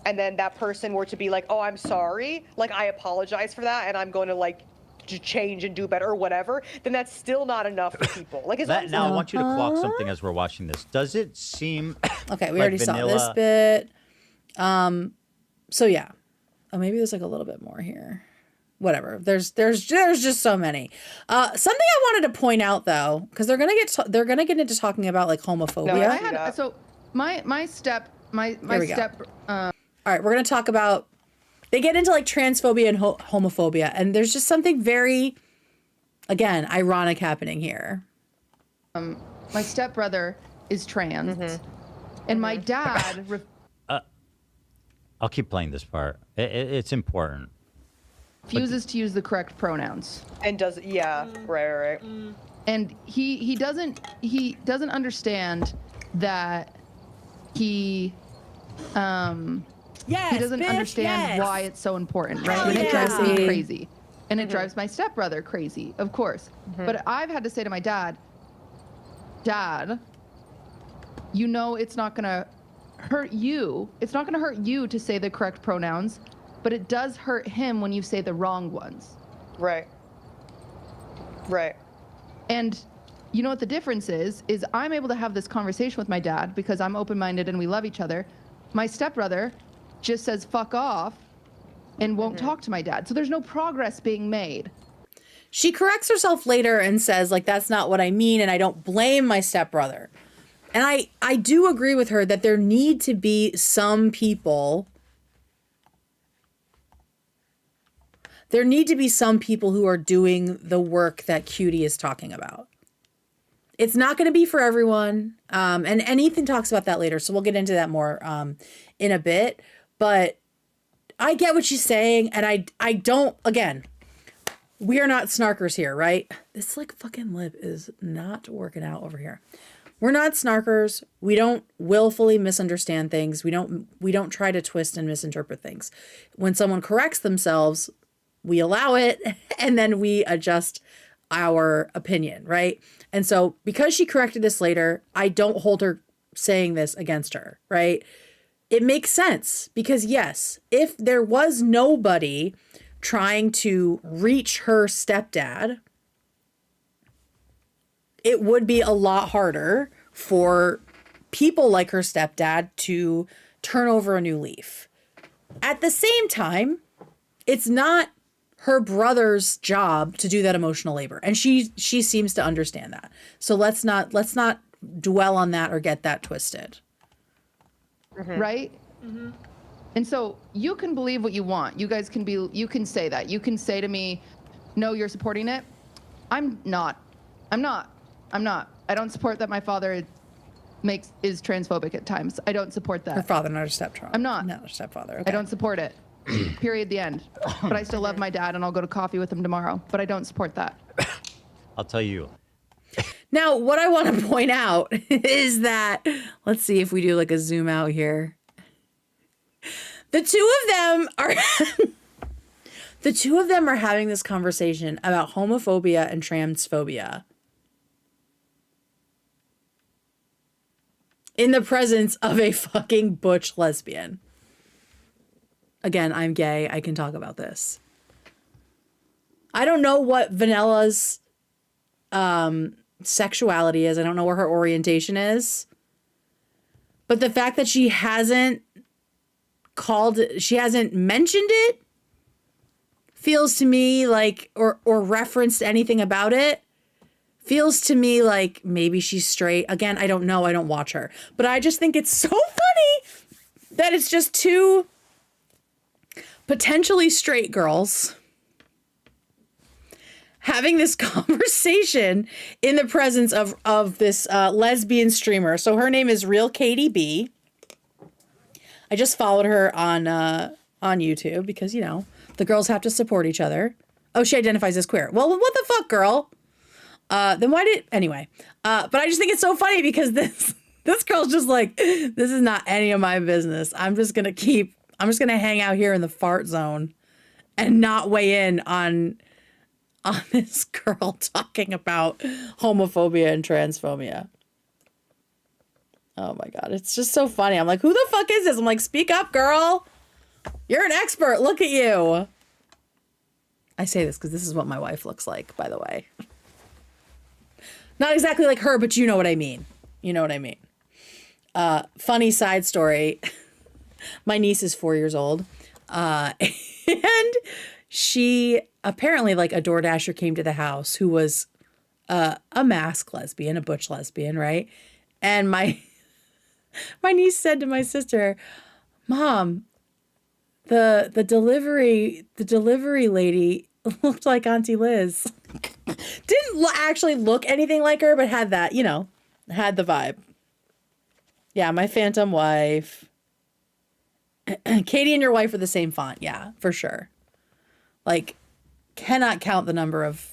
and then that person were to be like, oh, I'm sorry, like I apologize for that and I'm going to like to change and do better or whatever, then that's still not enough for people. Like, now I want you to clock something as we're watching this. Does it seem okay, we like already vanilla? saw this bit. So yeah. Oh, maybe there's like a little bit more here. whatever. There's just so many. Something I wanted to point out though, because they're gonna get into talking about like homophobia. No, I had so my step. All right, we're gonna talk about. They get into like transphobia and homophobia, and there's just something very, again, ironic happening here. My stepbrother is trans, and my dad. I'll keep playing this part. It's important. Refuses to use the correct pronouns. And does right. And he doesn't understand that he he doesn't understand why it's so important, right? And it drives me crazy. And it drives my stepbrother crazy, of course. But I've had to say to my dad, you know it's not going to hurt you. It's not going to hurt you to say the correct pronouns, but it does hurt him when you say the wrong ones. Right. And you know what the difference is I'm able to have this conversation with my dad because I'm open-minded and we love each other. My stepbrother just says fuck off and won't talk to my dad. So there's no progress being made. She corrects herself later and says, like, that's not what I mean, and I don't blame my stepbrother. And I do agree with her that there need to be some people. There need to be some people who are doing the work that QT is talking about. It's not going to be for everyone. And Ethan talks about that later, so we'll get into that more in a bit. But I get what she's saying, and I don't, again, we are not snarkers here, right? This like fucking lip is not working out over here. We're not snarkers. We don't willfully misunderstand things. We don't try to twist and misinterpret things. When someone corrects themselves, we allow it and then we adjust our opinion, right? And so because she corrected this later, I don't hold her saying this against her, right? It makes sense because yes, if there was nobody trying to reach her stepdad, it would be a lot harder for people like her stepdad to turn over a new leaf. At the same time, it's not her brother's job to do that emotional labor. And she seems to understand that. So let's not dwell on that or get that twisted. Right? And so you can believe what you want. You guys can you can say that. You can say to me, no, you're supporting it. I'm not. I don't support that my father is transphobic at times. I don't support that. Her father, not her stepfather. I'm not. Not her stepfather. Okay. I don't support it. Period. The end. But I still love my dad and I'll go to coffee with him tomorrow. But I don't support that. I'll tell you. Now, what I want to point out is that, let's see if we do like a zoom out here. The two of them are having this conversation about homophobia and transphobia in the presence of a fucking butch lesbian. Again, I'm gay. I can talk about this. I don't know what Vanilla's sexuality is. I don't know where her orientation is. But the fact that she hasn't mentioned it feels to me like, or referenced anything about it, feels to me like maybe she's straight. Again, I don't know. I don't watch her. But I just think it's so funny that it's just two potentially straight girls having this conversation in the presence of this lesbian streamer. So her name is Real Katie B. I just followed her on YouTube because, you know, the girls have to support each other. Oh, she identifies as queer. Well, what the fuck, girl? Then why did... Anyway. But I just think it's so funny because this girl's just like, this is not any of my business. I'm just going to hang out here in the fart zone and not weigh in on this girl talking about homophobia and transphobia. Oh my God. It's just so funny. I'm like, who the fuck is this? I'm like, speak up, girl. You're an expert. Look at you. I say this because this is what my wife looks like, by the way. Not exactly like her, but you know what I mean. You know what I mean. Funny side story. My niece is 4 years old. And she apparently, like, a DoorDasher came to the house who was a mask lesbian, a butch lesbian, right? And my niece said to my sister, "Mom, the delivery lady looked like Auntie Liz." Didn't actually look anything like her, but had that, had the vibe. Yeah, my phantom wife. Katie and your wife are the same font. Yeah, for sure. Like, cannot count the number of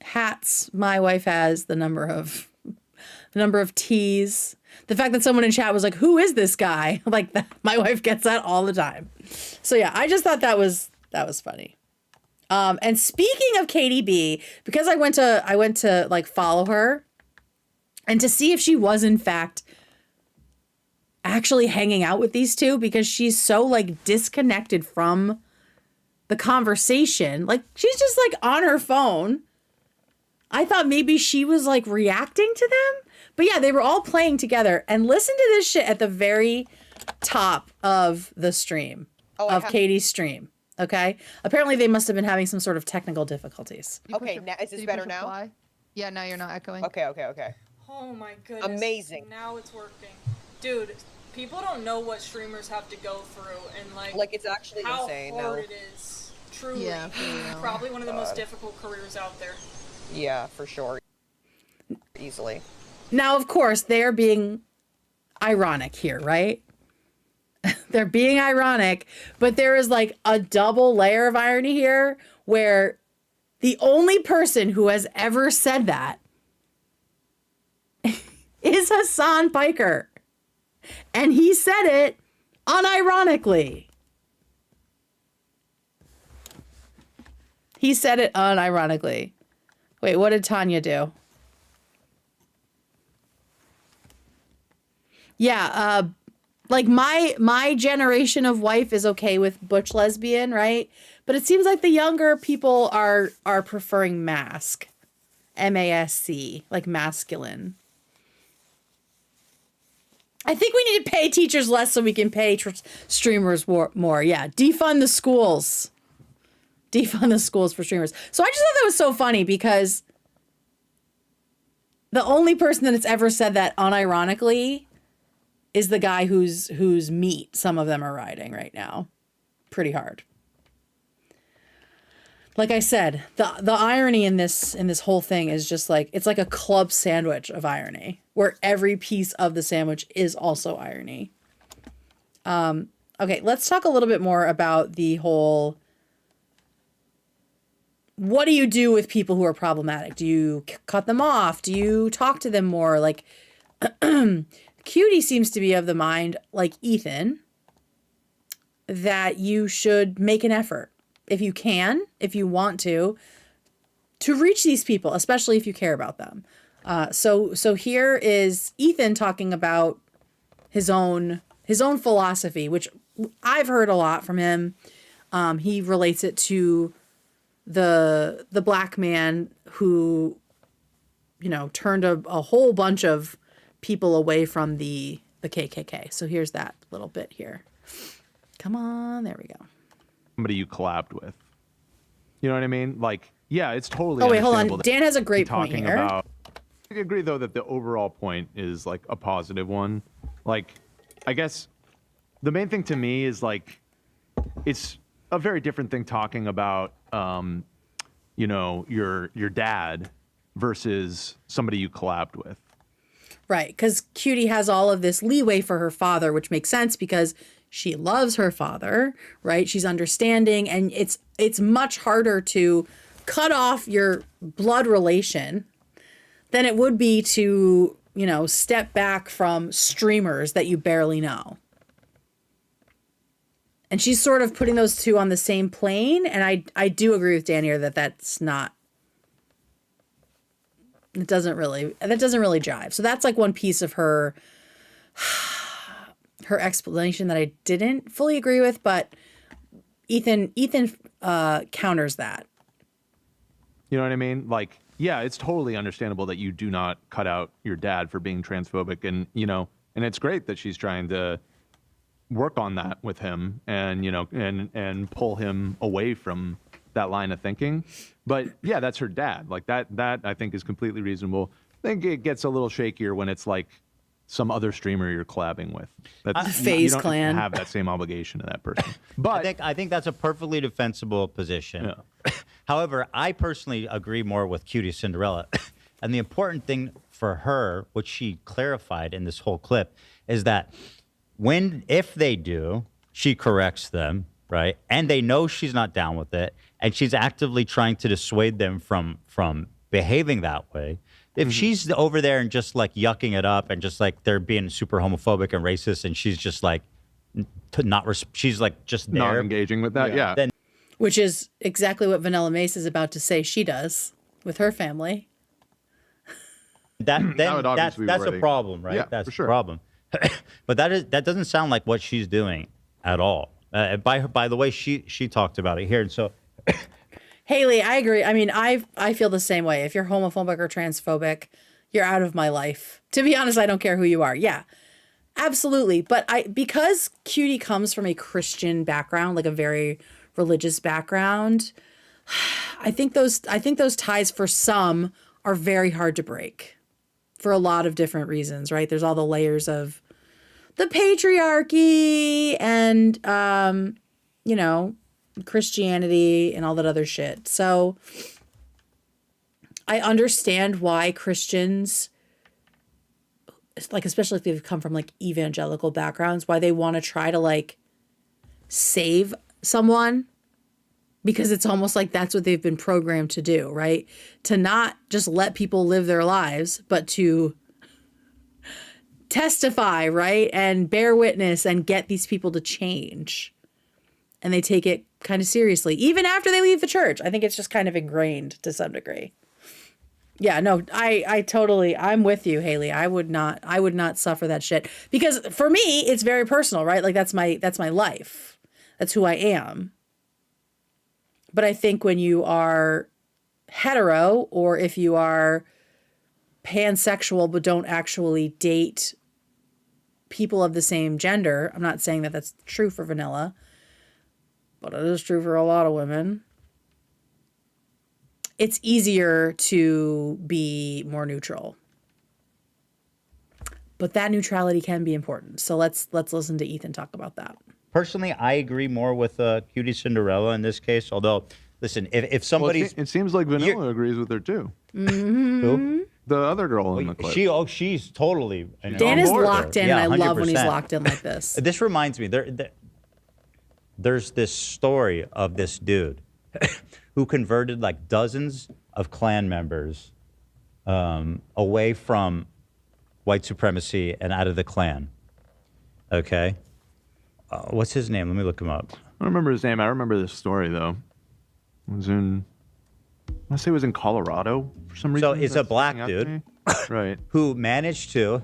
hats my wife has, the number of teas. The fact that someone in chat was like, "Who is this guy?" Like, that, my wife gets that all the time. So yeah, I just thought that was funny. And speaking of Katie B, because I went to like follow her and to see if she was in fact actually hanging out with these two, because she's so like disconnected from the conversation. Like, she's just like on her phone. I thought maybe she was like reacting to them, but yeah, they were all playing together. And listen to this shit at the very top of the stream, Katie's stream. Okay. Apparently they must have been having some sort of technical difficulties. Okay. Now, is this better now? Reply? Yeah, now you're not echoing. Okay. Oh my goodness. Amazing. Now it's working. Dude, people don't know what streamers have to go through, and like it's actually how insane. hard it is. Truly. Yeah, probably one of the most difficult careers out there. Yeah, for sure. Easily. Now, of course, they're being ironic here, right? They're being ironic, but there is like a double layer of irony here where the only person who has ever said that is Hassan Piker. And he said it unironically. He said it unironically. Wait, what did Tanya do? Yeah, like my generation of wife is okay with butch lesbian, right? But it seems like the younger people are preferring mask. M-A-S-C, like masculine. I think we need to pay teachers less so we can pay streamers more. Yeah, defund the schools. Defund the schools for streamers. So I just thought that was so funny because the only person that has ever said that unironically is the guy whose meat some of them are riding right now. Pretty hard. Like I said, the irony in this whole thing is just like, it's like a club sandwich of irony where every piece of the sandwich is also irony. Okay, let's talk a little bit more about the whole, what do you do with people who are problematic? Do you cut them off? Do you talk to them more? Like, Cutie seems to be of the mind, like Ethan, that you should make an effort. If you can, if you want to reach these people, especially if you care about them. So here is Ethan talking about his own philosophy, which I've heard a lot from him. He relates it to the black man who, turned a whole bunch of people away from the KKK. So here's that little bit here. Come on, there we go. Somebody you collabed with. You know what I mean? Like, yeah, it's totally. Oh wait, hold on. Dan has a great point here. I agree though that the overall point is like a positive one. Like, I guess the main thing to me is like, it's a very different thing talking about, your dad versus somebody you collabed with. Right, because Cutie has all of this leeway for her father, which makes sense because she loves her father, right? She's understanding, and it's much harder to cut off your blood relation than it would be to, step back from streamers that you barely know. And she's sort of putting those two on the same plane, and I do agree with Dan here that that's not, that doesn't really jive. So that's like one piece of her explanation that I didn't fully agree with, but Ethan counters that. You know what I mean? Like, yeah, it's totally understandable that you do not cut out your dad for being transphobic, and and it's great that she's trying to, work on that with him and, and pull him away from that line of thinking. But yeah, that's her dad. Like that I think is completely reasonable. I think it gets a little shakier when it's like some other streamer you're collabing with. FaZe you don't Clan. have that same obligation to that person. But I think that's a perfectly defensible position. Yeah. However, I personally agree more with QTCinderella. And the important thing for her, which she clarified in this whole clip, is that if they do, she corrects them, right? And they know she's not down with it, and she's actively trying to dissuade them from behaving that way. If she's over there and just like yucking it up and just like they're being super homophobic and racist, and she's just like she's like just there, not engaging with that, yeah. Then, which is exactly what Vanilla Mace is about to say she does with her family. That's a problem, right? Yeah, that's for sure. a problem. But that doesn't sound like what she's doing at all. By the way, she talked about it here, and so. Haley, I agree. I mean, I feel the same way. If you're homophobic or transphobic, you're out of my life. To be honest, I don't care who you are. Yeah, absolutely. But because Cutie comes from a Christian background, like a very religious background, I think those ties for some are very hard to break for a lot of different reasons, right? There's all the layers of the patriarchy and, Christianity and all that other shit. So I understand why Christians, like, especially if they've come from like evangelical backgrounds, why they want to try to like save someone, because it's almost like that's what they've been programmed to do, right? To not just let people live their lives, but to testify, right? And bear witness and get these people to change. And they take it kind of seriously, even after they leave the church. I think it's just kind of ingrained to some degree. Yeah, no, I'm with you, Haley. I would not suffer that shit, because for me, it's very personal, right? Like that's my life. That's who I am. But I think when you are hetero, or if you are pansexual but don't actually date people of the same gender, I'm not saying that that's true for Vanilla, but it is true for a lot of women, it's easier to be more neutral. But that neutrality can be important. So let's listen to Ethan talk about that. Personally, I agree more with QTCinderella in this case. Although, listen, if somebody's... Well, it seems like Vanilla agrees with her too. Mm-hmm. Who? The other girl in the clip. She's totally... Dan is locked in, yeah, and I 100%. love when he's locked in like this. This reminds me, there's this story of this dude who converted like dozens of Klan members away from white supremacy and out of the Klan. Okay? What's his name? Let me look him up. I don't remember his name. I remember this story, though. It was in... I want to say it was in Colorado for some reason. So it's a black dude right, who managed to...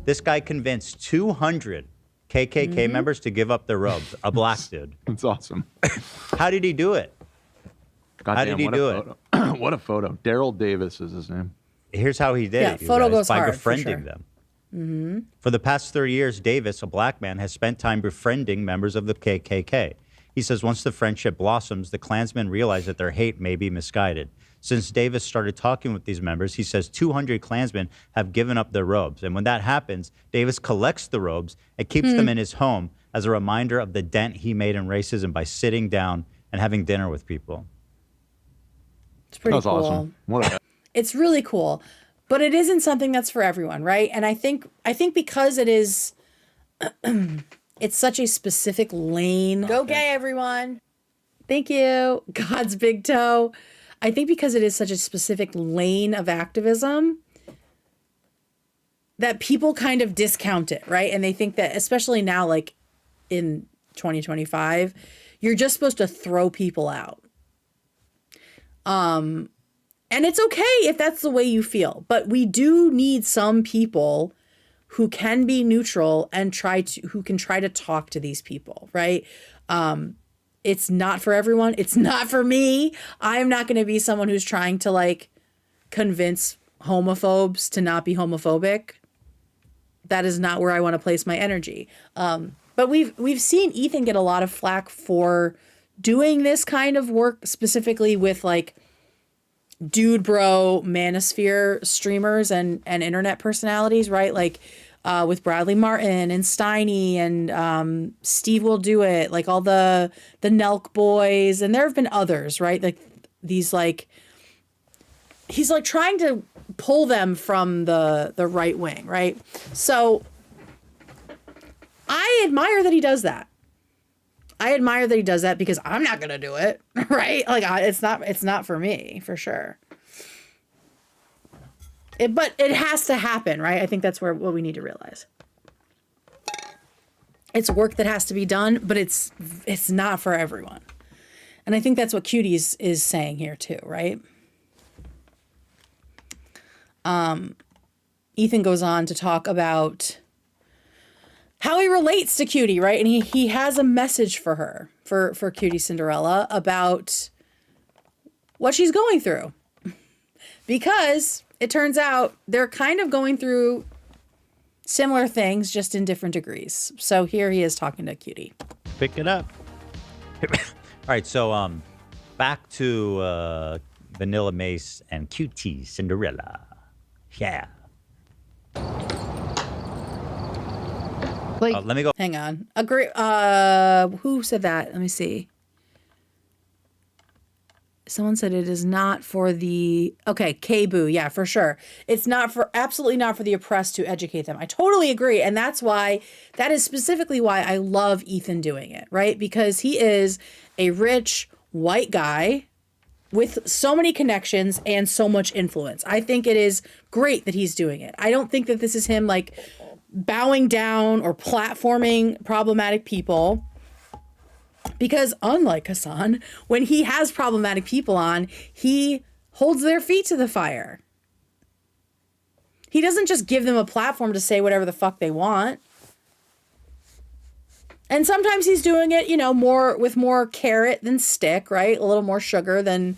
This guy convinced 200 KKK members to give up their robes. A black dude. That's awesome. How did he do it? How did he do it? What a photo. Daryl Davis is his name. Here's how he did it. Photo goes by hard, befriending for sure. them. Mm-hmm. For the past 30 years, Davis, a black man, has spent time befriending members of the KKK. He says once the friendship blossoms, the Klansmen realize that their hate may be misguided. Since Davis started talking with these members, he says 200 Klansmen have given up their robes. And when that happens, Davis collects the robes and keeps them in his home as a reminder of the dent he made in racism by sitting down and having dinner with people. It's pretty That's cool. awesome. What a... It's really cool, but it isn't something that's for everyone, right? And I think because it is, it's such a specific lane. Go gay, everyone. Thank you. God's big toe. I think because it is such a specific lane of activism that people kind of discount it, right? And they think that, especially now, like in 2025, you're just supposed to throw people out. And it's okay if that's the way you feel, but we do need some people who can be neutral and who can try to talk to these people, right? It's not for everyone. It's not for me. I'm not going to be someone who's trying to like convince homophobes to not be homophobic. That is not where I want to place my energy. But we've seen Ethan get a lot of flack for doing this kind of work, specifically with like dude bro manosphere streamers and internet personalities, right? Like with Bradley Martin and Steiny and Steve Will Do It, like all the Nelk boys, and there have been others, right? Like these like he's like trying to pull them from the right wing, right? So I admire that he does that. I admire that he does that because I'm not gonna do it, right? Like it's not for me, for sure. But it has to happen, right? I think that's what we need to realize. It's work that has to be done, but it's not for everyone. And I think that's what Cuties is saying here too, right? Ethan goes on to talk about how he relates to Cutie, right? And he has a message for her, for QTCinderella, about what she's going through. Because it turns out they're kind of going through similar things, just in different degrees. So here he is talking to Cutie. Pick it up. All right, so back to Vanilla Mace and QTCinderella. Yeah. Like, let me go. Hang on. Agree. Who said that? Let me see. Someone said it is not for the... Okay, K-Boo. Yeah, for sure. It's not for... Absolutely not for the oppressed to educate them. I totally agree. And that's why... That is specifically why I love Ethan doing it, right? Because he is a rich, white guy with so many connections and so much influence. I think it is great that he's doing it. I don't think that this is him, like, bowing down or platforming problematic people. Because unlike Hassan, when he has problematic people on, he holds their feet to the fire. He doesn't just give them a platform to say whatever the fuck they want. And sometimes he's doing it, you know, with more carrot than stick, right? A little more sugar than,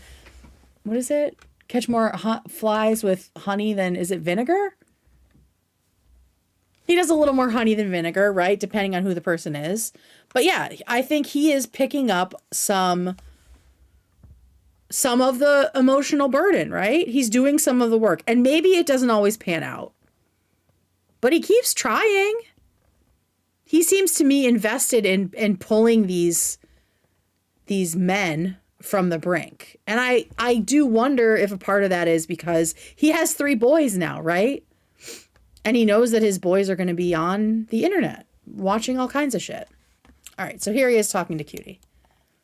what is it? Catch more flies with honey than, is it vinegar? He does a little more honey than vinegar, right? Depending on who the person is. But yeah, I think he is picking up some of the emotional burden, right? He's doing some of the work. And maybe it doesn't always pan out. But he keeps trying. He seems to me invested in pulling these men from the brink. And I do wonder if a part of that is because he has 3 boys now, right? And he knows that his boys are going to be on the internet, watching all kinds of shit. All right, so here he is talking to Cutie.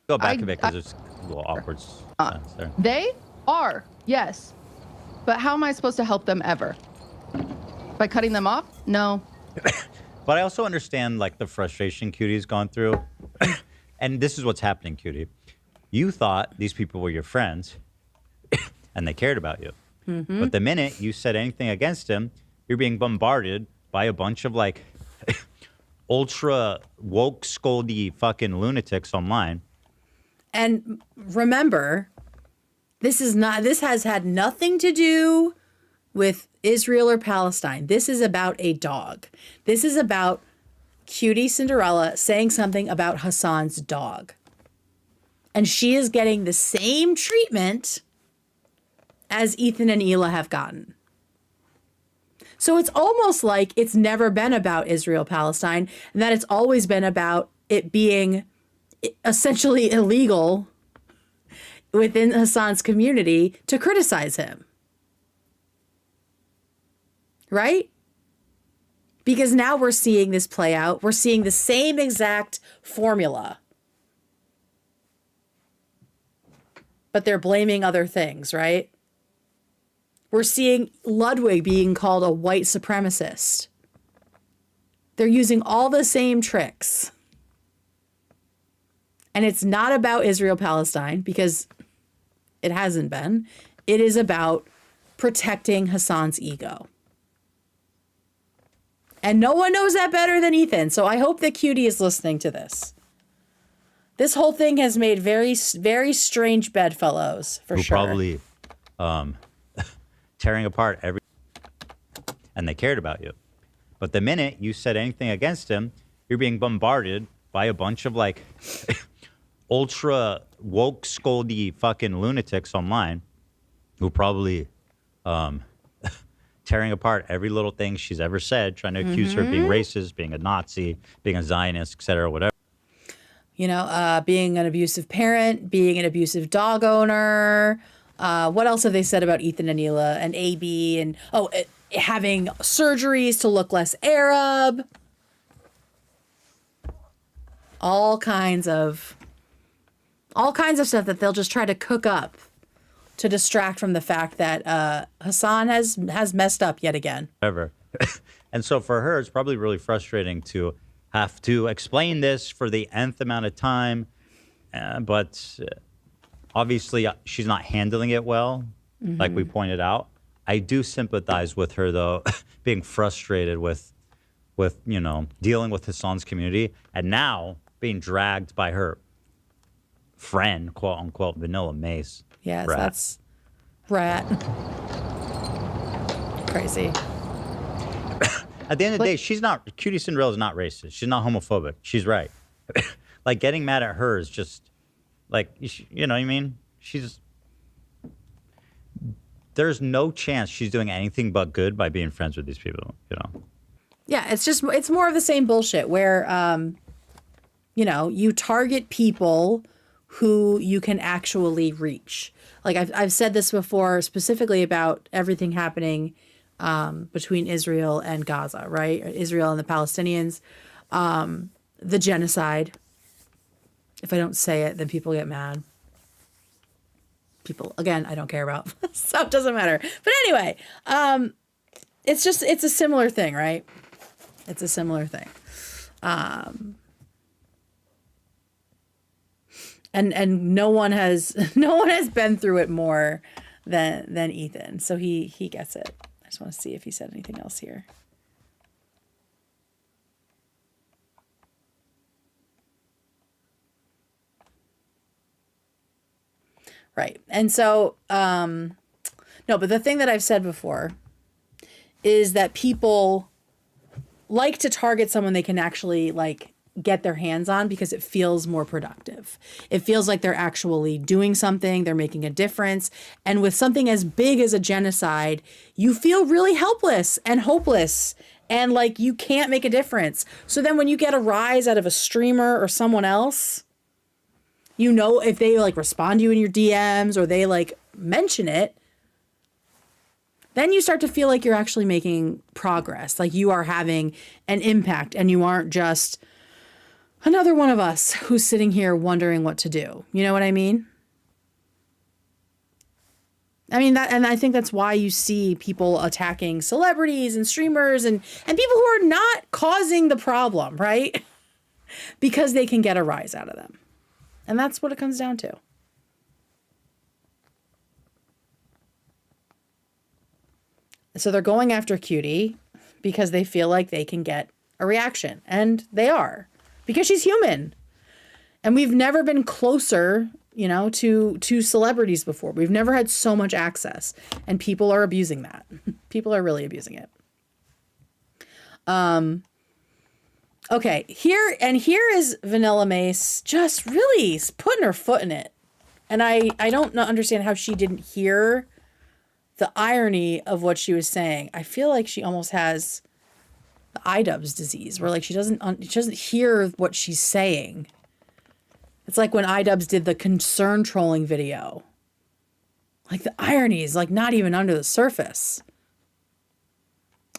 Go back a bit because it's a little awkward sense there. They are, yes. But how am I supposed to help them ever? By cutting them off? No. But I also understand, like, the frustration Cutie's gone through. And this is what's happening, Cutie. You thought these people were your friends, and they cared about you. Mm-hmm. But the minute you said anything against him, you're being bombarded by a bunch of, like, ultra woke, scoldy fucking lunatics online. And remember, this has had nothing to do with Israel or Palestine. This is about a dog. This is about QTCinderella saying something about Hassan's dog. And she is getting the same treatment as Ethan and Hila have gotten. So it's almost like it's never been about Israel-Palestine, and that it's always been about it being essentially illegal within Hassan's community to criticize him. Right? Because now we're seeing this play out. We're seeing the same exact formula. But they're blaming other things, right? We're seeing Ludwig being called a white supremacist. They're using all the same tricks. And it's not about Israel-Palestine because it hasn't been. It is about protecting Hassan's ego. And no one knows that better than Ethan. So I hope that Cutie is listening to this. This whole thing has made very, very strange bedfellows, for sure. Probably tearing apart and they cared about you. But the minute you said anything against him, you're being bombarded by a bunch of like ultra woke scoldy fucking lunatics online who probably tearing apart every little thing she's ever said, trying to accuse her of being racist, being a Nazi, being a Zionist, etc., whatever. You know, being an abusive parent, being an abusive dog owner. What else have they said about Ethan and Hila and AB and having surgeries to look less Arab? All kinds of stuff that they'll just try to cook up to distract from the fact that Hassan has messed up yet again. Ever. And so for her, it's probably really frustrating to have to explain this for the nth amount of time. But obviously, she's not handling it well, like we pointed out. I do sympathize with her, though, being frustrated with dealing with Hassan's community and now being dragged by her friend, quote unquote, Vanilla Mace. Yes, that's rat. Crazy. At the end of the day, QTCinderella is not racist. She's not homophobic. She's right. Like, getting mad at her is just, like, you know what I mean? There's no chance she's doing anything but good by being friends with these people, you know? Yeah, it's more of the same bullshit where, you target people who you can actually reach. Like I've said this before, specifically about everything happening between Israel and Gaza, right? Israel and the Palestinians, the genocide. If I don't say it, then people get mad. People, again, I don't care about, so it doesn't matter. But anyway, it's a similar thing, right? It's a similar thing. And no one has been through it more than Ethan. So he gets it. I just want to see if he said anything else here. Right. And so no, but the thing that I've said before is that people like to target someone they can actually get their hands on because it feels more productive. It feels like they're actually doing something, they're making a difference. And with something as big as a genocide, you feel really helpless and hopeless and like you can't make a difference. So then when you get a rise out of a streamer or someone else, if they respond to you in your DMs or they mention it, then you start to feel like you're actually making progress, like you are having an impact and you aren't just another one of us who's sitting here wondering what to do. You know what I mean? And I think that's why you see people attacking celebrities and streamers and people who are not causing the problem, right? Because they can get a rise out of them. And that's what it comes down to. So they're going after Cutie because they feel like they can get a reaction. And they are. Because she's human. And we've never been closer, to celebrities before. We've never had so much access. And people are abusing that. People are really abusing it. Okay, here is Vanilla Mace just really putting her foot in it. And I don't understand how she didn't hear the irony of what she was saying. I feel like she almost has the iDubbbz disease, where she doesn't hear what she's saying. It's like when iDubbbz did the concern trolling video. Like the irony is not even under the surface.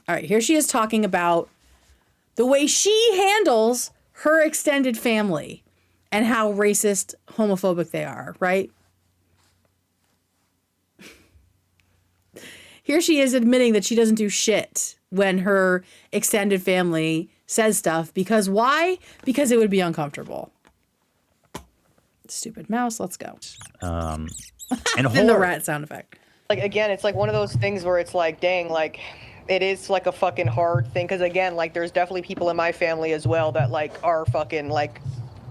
All right, here she is talking about the way she handles her extended family and how racist, homophobic they are, right? Here she is admitting that she doesn't do shit when her extended family says stuff. Because why? Because it would be uncomfortable. Stupid mouse, let's go. And the rat sound effect. Again, it's one of those things where it's dang, it is a fucking hard thing. Because again, there's definitely people in my family as well that are fucking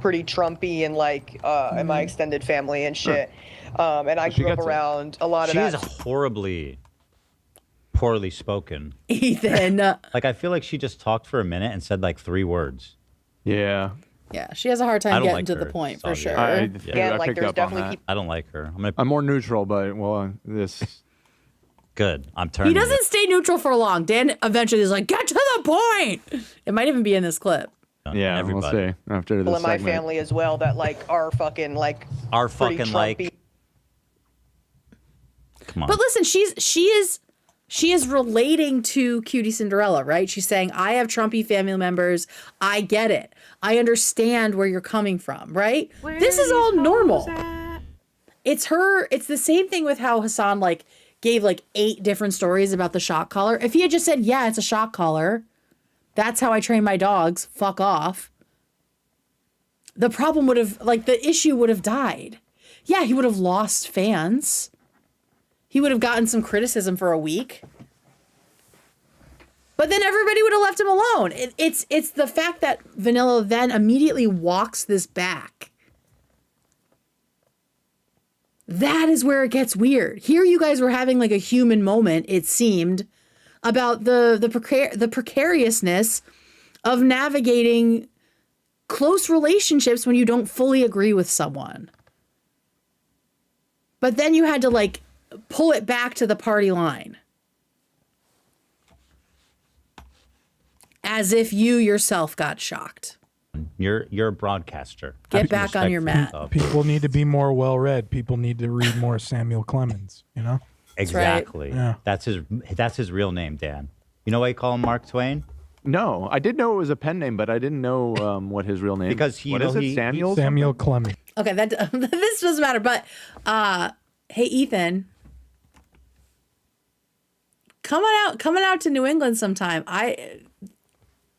pretty Trumpy and in my extended family and shit. And I grew up around a lot of that. She is horribly poorly spoken. Ethan. I feel like she just talked for a minute and said 3 words. Yeah. Yeah, she has a hard I time don't getting like to the her. point for Oh, sure. yeah. Yeah, like picked there's up on definitely that. I don't like her. I'm more neutral, but this. Good. I'm turning. He doesn't stay neutral for long. Dan eventually is like, get to the point. It might even be in this clip. Yeah, Everybody. we'll see after this people in my segment. family as well that like are fucking like Are pretty fucking like. Trumpy. Come on. But listen, she is relating to QTCinderella, right? She's saying, I have Trumpy family members. I get it. I understand where you're coming from, right? This is all normal. It's the same thing with how Hassan like gave like 8 different stories about the shock collar. If he had just said, yeah, it's a shock collar, that's how I train my dogs, fuck off, the problem would have, like, the issue would have died. Yeah, he would have lost fans. He would have gotten some criticism for a week. But then everybody would have left him alone. It's the fact that Vanilla then immediately walks this back. That is where it gets weird. Here you guys were having like a human moment, it seemed, about the precariousness of navigating close relationships when you don't fully agree with someone. But then you had to like pull it back to the party line. As if you yourself got shocked. You're a broadcaster. Get back on your mat. People need to be more well-read. People need to read more Samuel Clemens, you know? Exactly. Right. Yeah. That's his real name, Dan. You know why you call him Mark Twain? No, I did know it was a pen name, but I didn't know what his real name. Because Samuel? Samuel Clemens. Okay, this doesn't matter. But hey, Ethan, coming out to New England sometime.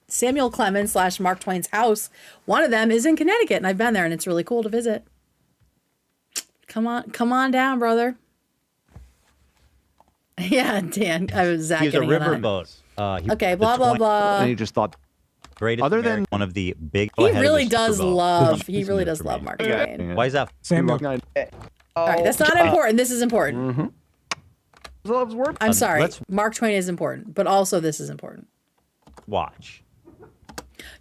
Samuel Clemens / Mark Twain's house. One of them is in Connecticut, and I've been there, and it's really cool to visit. Come on down, brother. Yeah, Dan. I was Zach. He's a riverboat. Okay, blah blah blah. And he just thought. Greatest Other American, than one of the big. He really does love. He really does love Mark Yeah. Twain. Why is that? Samuel. All right, that's not important. This is important. Loves word. I'm sorry. let's- Mark Twain is important, but also this is important. Watch.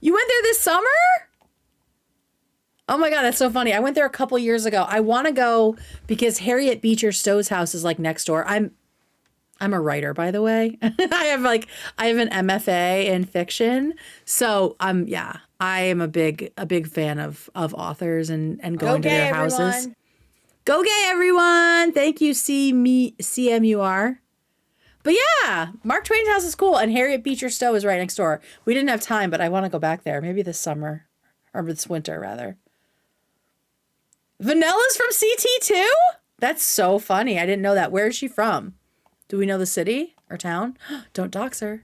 You went there this summer? Oh my God, that's so funny. I went there a couple years ago. I want to go because Harriet Beecher Stowe's house is like next door. I'm a writer, by the way. I have an MFA in fiction. So I am a big fan of authors and going to their houses. Everyone. Go gay, everyone. Thank you, CMUR. But yeah, Mark Twain's house is cool, and Harriet Beecher Stowe is right next door. We didn't have time, but I want to go back there. Maybe this summer, or this winter, rather. Vanilla's from CT too? That's so funny. I didn't know that. Where is she from? Do we know the city or town? Don't dox her.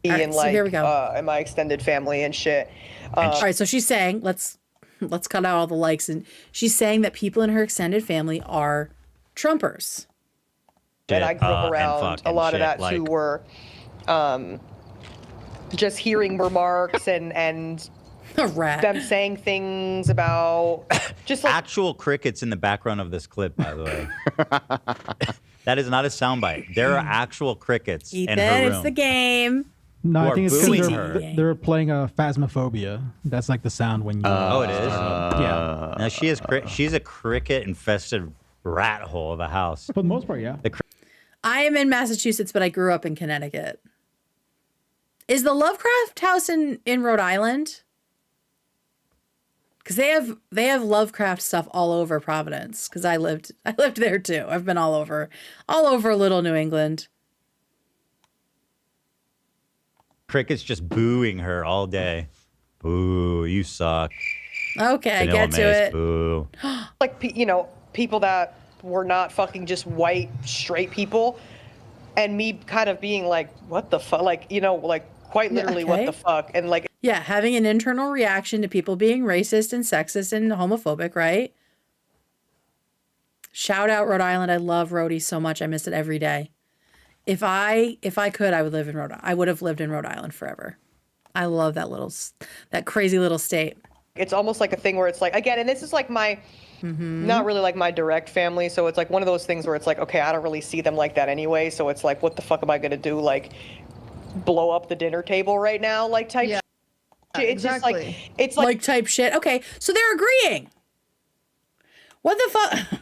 And so here we go. In my extended family and shit. All right, so she's saying, let's cut out all the likes, and she's saying that people in her extended family are Trumpers. And I grew up around a lot of that too, were just hearing remarks and them saying things about just like actual crickets in the background of this clip, by the way. That is not a soundbite. There are actual crickets Ethan, in her room. it's the game. No, I think it's they're playing a Phasmophobia. That's like the sound when you. Oh, it is. Yeah. Now she's a cricket-infested rat hole of a house. For the most part, yeah. I am in Massachusetts, but I grew up in Connecticut. Is the Lovecraft house in Rhode Island? Because they have Lovecraft stuff all over Providence. Because I lived there too. I've been all over little New England. Cricket's just booing her all day. Boo, you suck. Okay, Vanilla get to Mace, it. Boo. like people that were not fucking just white straight people, and me kind of being like, what the fuck, like quite literally what the fuck, and like having an internal reaction to people being racist and sexist and homophobic, right? Shout out Rhode Island. I love Rhodey so much. I miss it every day. If I could, I would live in Rhode Island. I would have lived in Rhode Island forever. I love that crazy little state. It's almost like a thing where it's like, again, and this is like my, not really like my direct family. So it's like one of those things where it's like, okay, I don't really see them like that anyway. So it's like, what the fuck am I going to do? Like blow up the dinner table right now? Like type. It's just like, it's like type shit. Okay, so they're agreeing. What the fuck?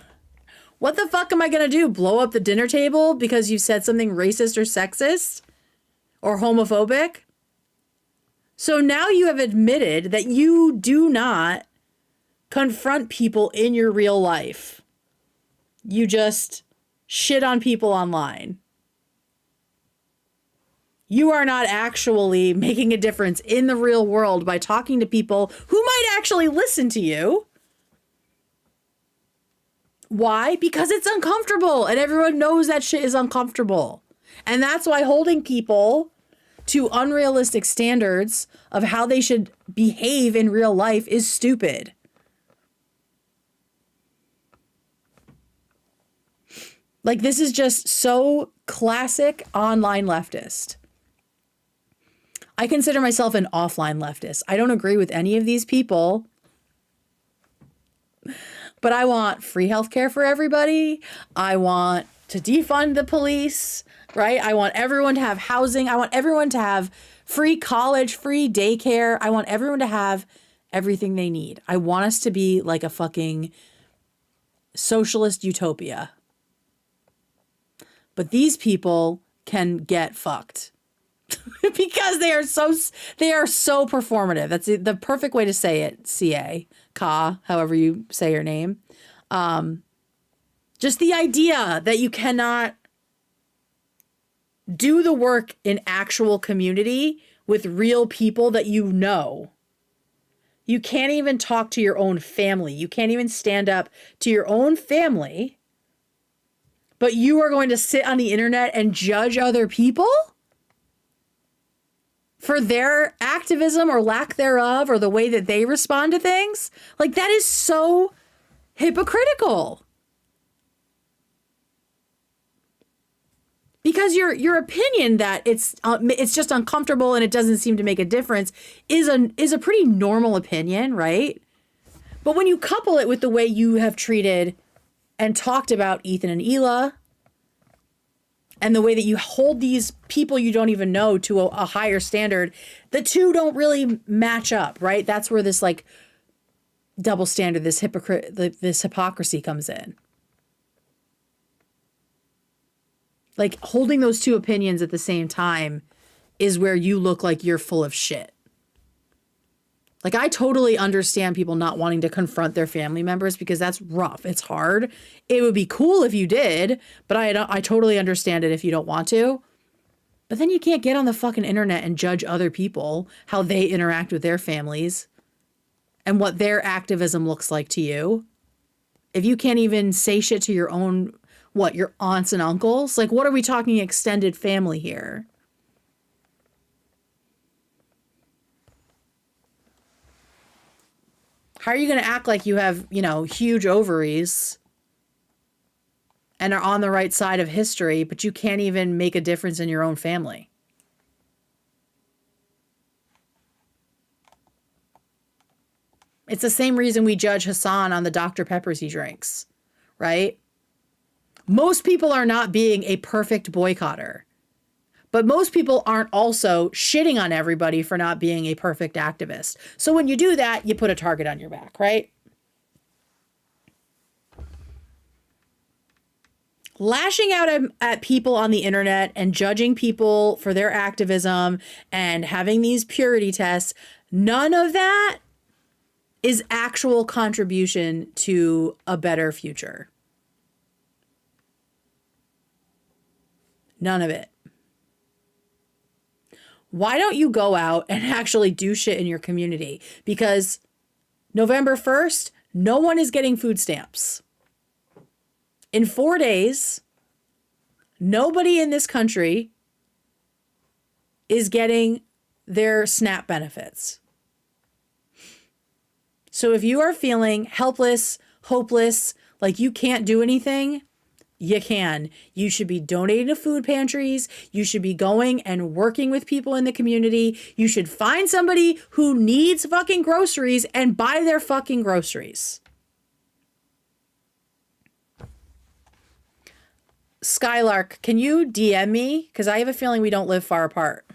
What the fuck am I gonna do? Blow up the dinner table because you said something racist or sexist or homophobic? So now you have admitted that you do not confront people in your real life. You just shit on people online. You are not actually making a difference in the real world by talking to people who might actually listen to you. Why? Because it's uncomfortable, and everyone knows that shit is uncomfortable. And that's why holding people to unrealistic standards of how they should behave in real life is stupid. Like, this is just so classic online leftist. I consider myself an offline leftist. I don't agree with any of these people, but I want free healthcare for everybody. I want to defund the police, right? I want everyone to have housing. I want everyone to have free college, free daycare. I want everyone to have everything they need. I want us to be like a fucking socialist utopia. But these people can get fucked because they are so performative. That's the perfect way to say it. However you say your name. Just the idea that you cannot do the work in actual community with real people that you know. You can't even talk to your own family. You can't even stand up to your own family. But you are going to sit on the internet and judge other people for their activism or lack thereof, or the way that they respond to things? Like, that is so hypocritical. Because your opinion that it's just uncomfortable and it doesn't seem to make a difference is a pretty normal opinion, right? But when you couple it with the way you have treated and talked about Ethan and Hila, and the way that you hold these people you don't even know to a higher standard, the two don't really match up, right? That's where this like double standard, this hypocrisy comes in. Like, holding those two opinions at the same time is where you look like you're full of shit. Like, I totally understand people not wanting to confront their family members because that's rough. It's hard. It would be cool if you did, but I totally understand it if you don't want to. But then you can't get on the fucking internet and judge other people, how they interact with their families and what their activism looks like to you. If you can't even say shit to your own, your aunts and uncles? Like, what are we talking extended family here? How are you going to act like you have, huge ovaries and are on the right side of history, but you can't even make a difference in your own family? It's the same reason we judge Hassan on the Dr. Peppers he drinks, right? Most people are not being a perfect boycotter. But most people aren't also shitting on everybody for not being a perfect activist. So when you do that, you put a target on your back, right? Lashing out at people on the internet and judging people for their activism and having these purity tests, none of that is actual contribution to a better future. None of it. Why don't you go out and actually do shit in your community? Because November 1st, no one is getting food stamps. In 4 days, nobody in this country is getting their SNAP benefits. So if you are feeling helpless, hopeless, like you can't do anything, you can. You should be donating to food pantries. You should be going and working with people in the community. You should find somebody who needs fucking groceries and buy their fucking groceries. Skylark, can you DM me? Because I have a feeling we don't live far apart.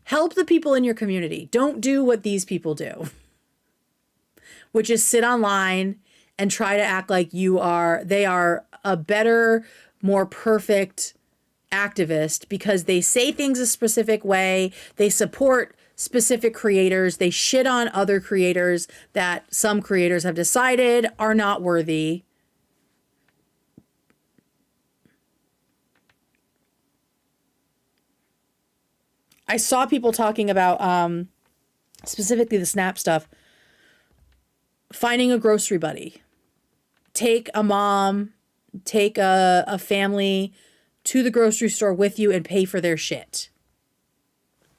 Help the people in your community. Don't do what these people do, which is sit online and try to act like they are a better, more perfect activist because they say things a specific way. They support specific creators. They shit on other creators that some creators have decided are not worthy. I saw people talking about specifically the Snap stuff. Finding a grocery buddy. Take a mom, take a family to the grocery store with you and pay for their shit.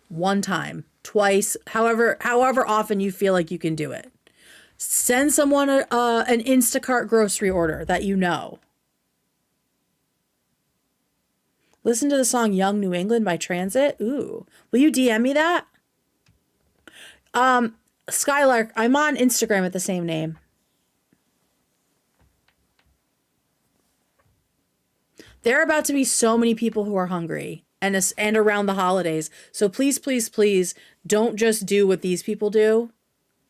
One time, twice, however often you feel like you can do it. Send someone an Instacart grocery order that you know. Listen to the song Young New England by Transit. Ooh. Will you DM me that? Skylark, I'm on Instagram at the same name. There are about to be so many people who are hungry and around the holidays. So please, please, please don't just do what these people do.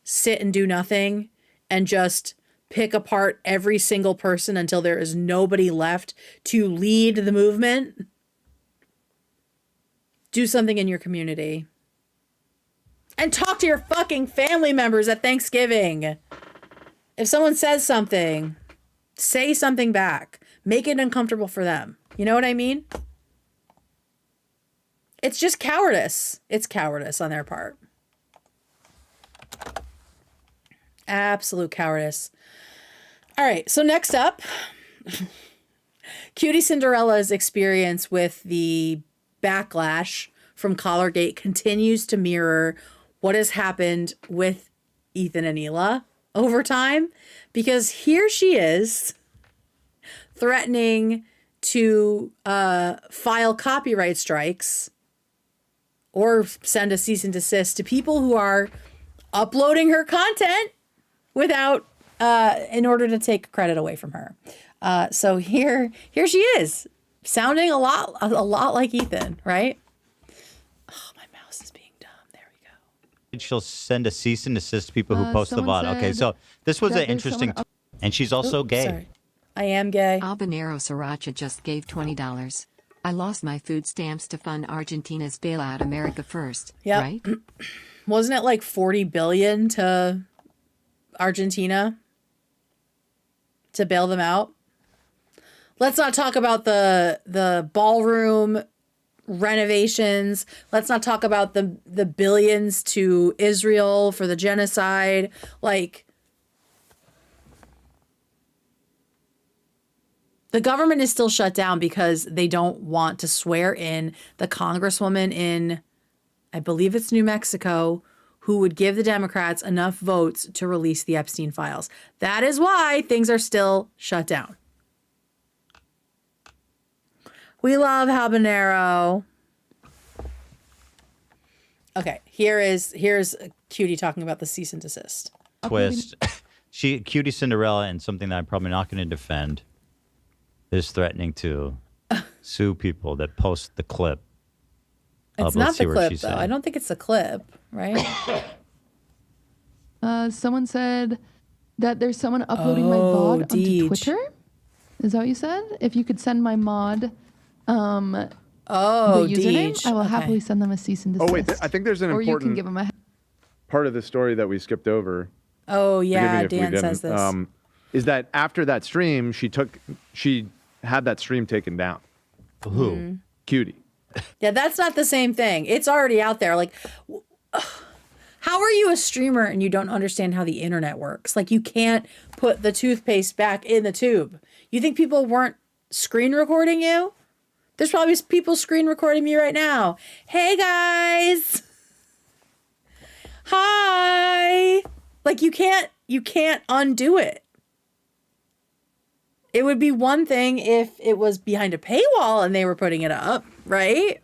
Sit and do nothing and just pick apart every single person until there is nobody left to lead the movement. Do something in your community. And talk to your fucking family members at Thanksgiving. If someone says something, say something back. Make it uncomfortable for them. You know what I mean? It's just cowardice. It's cowardice on their part. Absolute cowardice. All right, so next up, QTCinderella's experience with the backlash from Collargate continues to mirror what has happened with Ethan and Hila over time, because here she is threatening to file copyright strikes or send a cease and desist to people who are uploading her content without in order to take credit away from her. So here she is, sounding a lot like Ethan, right? Oh, my mouse is being dumb. There we go. She'll send a cease and desist to people who post the VOD. Okay, so this was an interesting, and she's also gay. Sorry. I am gay. Habanero Sriracha just gave $20. I lost my food stamps to fund Argentina's bailout America First. Yep. Right? Wasn't it like 40 billion to Argentina to bail them out? Let's not talk about the ballroom renovations. Let's not talk about the billions to Israel for the genocide. Like, the government is still shut down because they don't want to swear in the congresswoman in, I believe it's New Mexico, who would give the Democrats enough votes to release the Epstein files. That is why things are still shut down. We love habanero. Okay, here's Cutie talking about the cease and desist. Twist. QTCinderella, and something that I'm probably not going to defend, is threatening to sue people that post the clip. It's not the clip, though. I don't think it's the clip, right? Someone said that there's someone uploading my VOD onto Twitter. Is that what you said? If you could send my mod the username, I will happily send them a cease and desist. Oh, wait. I think there's an important... Or you can give them a... part of the story that we skipped over. Oh, yeah. Dan says this. Is that after that stream, she had that stream taken down. Who? Mm-hmm. Cutie. Yeah, that's not the same thing. It's already out there. Like, how are you a streamer and you don't understand how the internet works? Like, you can't put the toothpaste back in the tube. You think people weren't screen recording you? There's probably people screen recording me right now. Hey, guys. Hi. Like, you can't undo it. It would be one thing if it was behind a paywall and they were putting it up, right?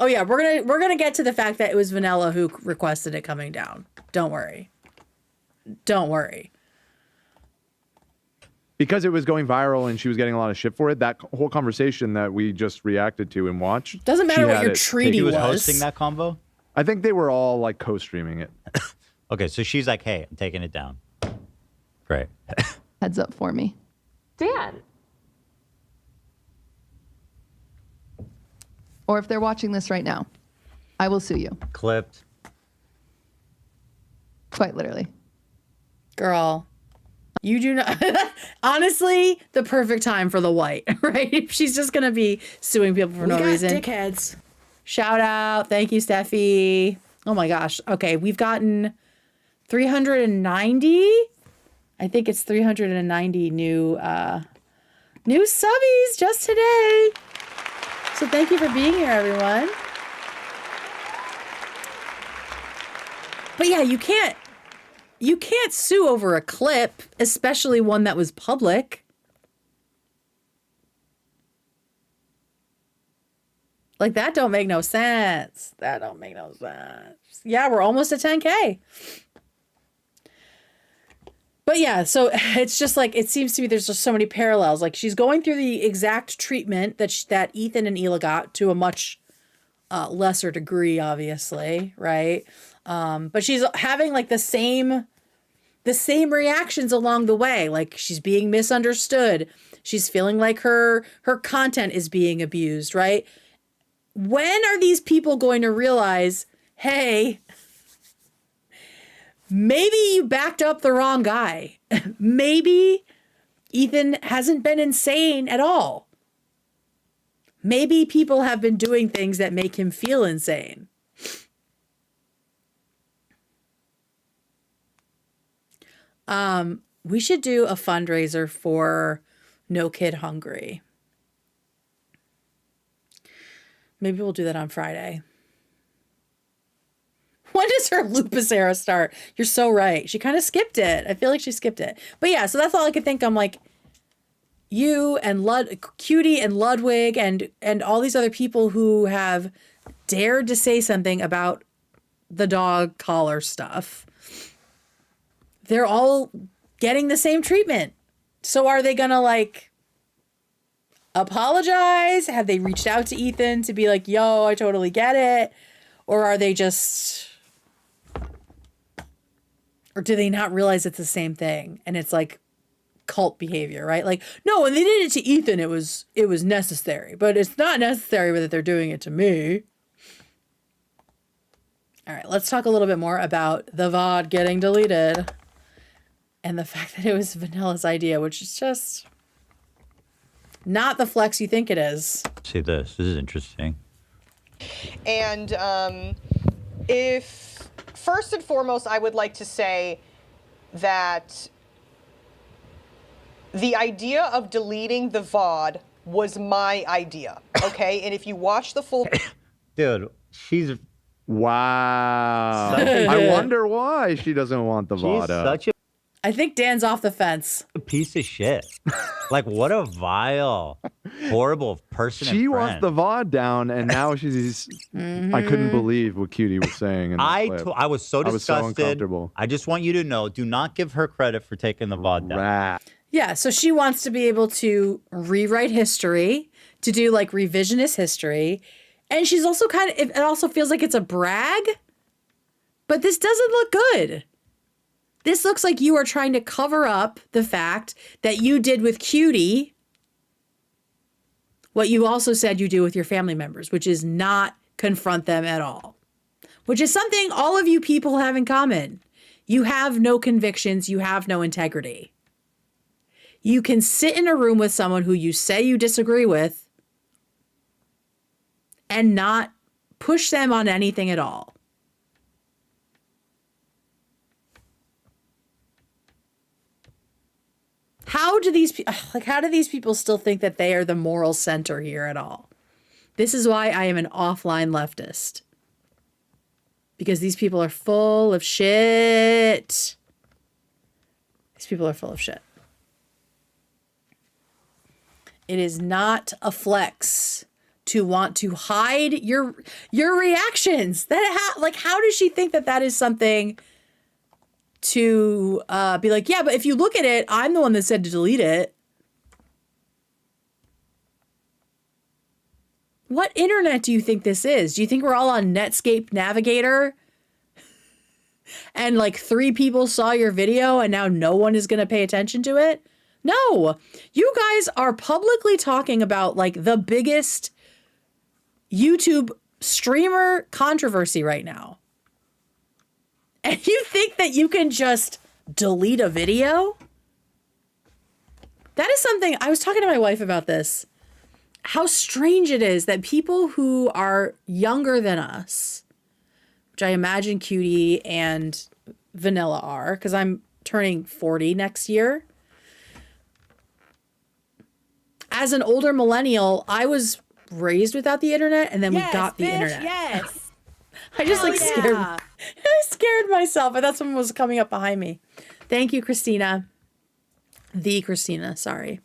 Oh yeah, we're gonna get to the fact that it was Vanilla who requested it coming down. Don't worry. Don't worry. Because it was going viral and she was getting a lot of shit for it, that whole conversation that we just reacted to and watched. Doesn't matter what your treaty was. He was hosting that convo? I think they were all like co-streaming it. Okay, so she's like, hey, I'm taking it down. Great. Heads up for me. Dan. Or if they're watching this right now, I will sue you. Clipped. Quite literally. Girl, you do not. Honestly, the perfect time for the white, right? She's just going to be suing people for no reason. Dickheads. Shout out. Thank you, Steffi. Oh my gosh. Okay, we've gotten 390. I think it's 390 new subbies just today. So thank you for being here, everyone. But yeah, you can't sue over a clip, especially one that was public. Like, that don't make no sense. That don't make no sense. Yeah, we're almost at 10K. But yeah, so it's just like, it seems to me there's just so many parallels. Like, she's going through the exact treatment that Ethan and Hila got, to a much lesser degree, obviously, right? But she's having like the same reactions along the way. Like, she's being misunderstood. She's feeling like her content is being abused, right? When are these people going to realize, hey, maybe you backed up the wrong guy. Maybe Ethan hasn't been insane at all. Maybe people have been doing things that make him feel insane. We should do a fundraiser for No Kid Hungry. Maybe we'll do that on Friday. When does her lupus era start? You're so right. She kind of skipped it. I feel like she skipped it. But yeah, so that's all I could think. I'm like, you and Cutie and Ludwig and all these other people who have dared to say something about the dog collar stuff. They're all getting the same treatment. So are they going to like apologize? Have they reached out to Ethan to be like, yo, I totally get it? Or are they just, or do they not realize it's the same thing? And it's like cult behavior, right? Like, no, when they did it to Ethan, it was necessary, but it's not necessary that they're doing it to me. All right, let's talk a little bit more about the VOD getting deleted and the fact that it was Vanilla's idea, which is just not the flex you think it is. See this. This is interesting. And if, first and foremost, I would like to say that the idea of deleting the VOD was my idea, okay? And if you watch the full... Dude, she's... Wow. I wonder why she doesn't want the VOD up. Such I think Dan's off the fence. a piece of shit. Like, what a vile, horrible person. She wants the VOD down, and now she's... I couldn't believe what Cutie was saying in that clip. I was so disgusted. I was so uncomfortable. I just want you to know, do not give her credit for taking the VOD down. Yeah, so she wants to be able to rewrite history, to do like revisionist history. And she's also kind of, it also feels like it's a brag. But this doesn't look good. This looks like you are trying to cover up the fact that you did with Cutie what you also said you do with your family members, which is not confront them at all. Which is something all of you people have in common. You have no convictions. You have no integrity. You can sit in a room with someone who you say you disagree with and not push them on anything at all. How do these people still think that they are the moral center here at all? This is why I am an offline leftist. Because these people are full of shit. These people are full of shit. It is not a flex to want to hide your reactions. How does she think that is something to be like, yeah, but if you look at it, I'm the one that said to delete it. What internet do you think this is? Do you think we're all on Netscape Navigator? And like 3 people saw your video and now no one is going to pay attention to it? No, you guys are publicly talking about like the biggest YouTube streamer controversy right now. And you think that you can just delete a video? That is something, I was talking to my wife about this. How strange it is that people who are younger than us, which I imagine Cutie and Vanilla are, because I'm turning 40 next year. As an older millennial, I was raised without the internet, and then we got the internet. Yes. I just I scared myself. I thought someone was coming up behind me. Thank you, Christina. The Christina, sorry.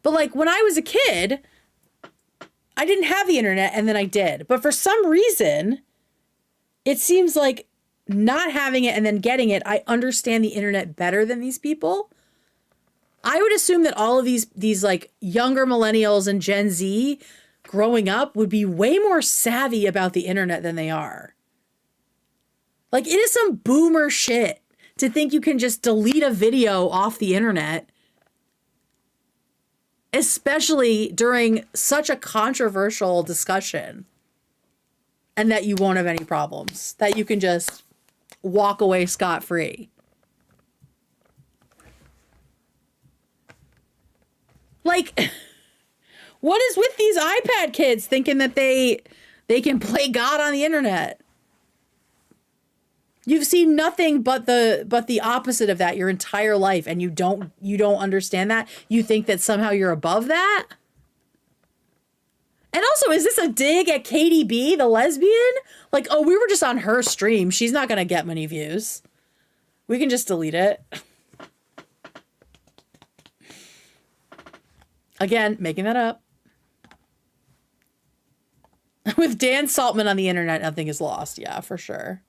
But like when I was a kid, I didn't have the internet, and then I did. But for some reason, it seems like not having it and then getting it, I understand the internet better than these people. I would assume that all of these like younger millennials and Gen Z growing up would be way more savvy about the internet than they are. Like, it is some boomer shit to think you can just delete a video off the internet, especially during such a controversial discussion, and that you won't have any problems, that you can just walk away scot-free. Like, what is with these iPad kids thinking that they can play God on the internet? You've seen nothing but the opposite of that your entire life, and you don't understand that? You think that somehow you're above that? And also, is this a dig at Katie B, the lesbian? Like, oh, we were just on her stream. She's not going to get many views. We can just delete it. Again, making that up. With Dan Saltman on the internet, nothing is lost. Yeah, for sure.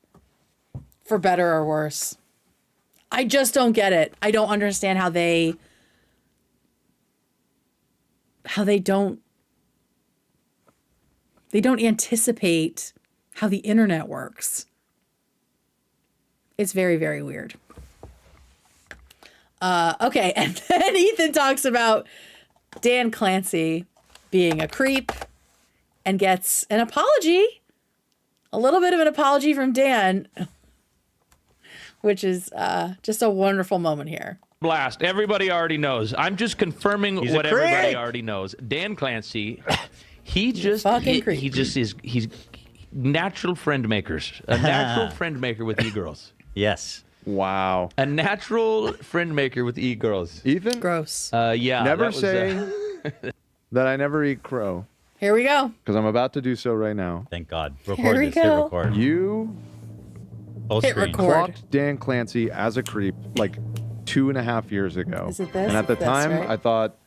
For better or worse. I just don't get it. I don't understand how they don't anticipate how the internet works. It's very, very weird. Okay, and then Ethan talks about Dan Clancy being a creep and gets an apology, a little bit of an apology from Dan, which is just a wonderful moment here. Blast. Everybody already knows. I'm just confirming what everybody already knows. Dan Clancy, he's natural friend makers. A natural friend maker with e-girls. Yes. Wow. A natural friend maker with e-girls. Ethan? Gross. Yeah. Never say that I never eat crow. Here we go. Because I'm about to do so right now. Thank God. Here Record we this. go. Hit record. You Hit record. clocked Dan Clancy as a creep like 2.5 years ago. Is it this? And at the This, time, right? I thought,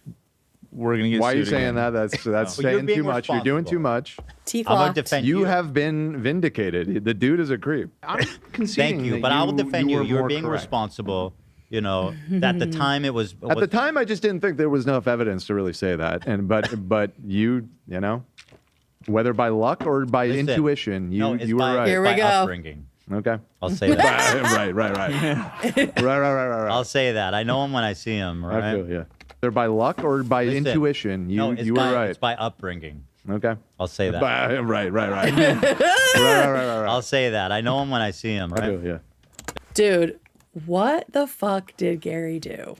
We're gonna get why are you sued saying again. that? That's Well, saying you're being too much. You're doing too much. I'm going T-clocked. to defend You you. have been vindicated. The dude is a creep. I'm conceding Thank you, that but I will defend you. were You're more being correct. responsible. You know, at the time it was. At the time, I just didn't think there was enough evidence to really say that. And but you know, whether by luck or by Listen, intuition, you it's you were by, right. Here we by go. upbringing. Okay. I'll say that. right. I'll say that. I know him when I see him. Right? I feel, yeah. They're by luck or by Listen, intuition. You no, it's you by, were right. It's by upbringing. Okay. I'll say that. Right. right. I'll say that. I know him when I see him. I Right? do, yeah. Dude, what the fuck did Gary do?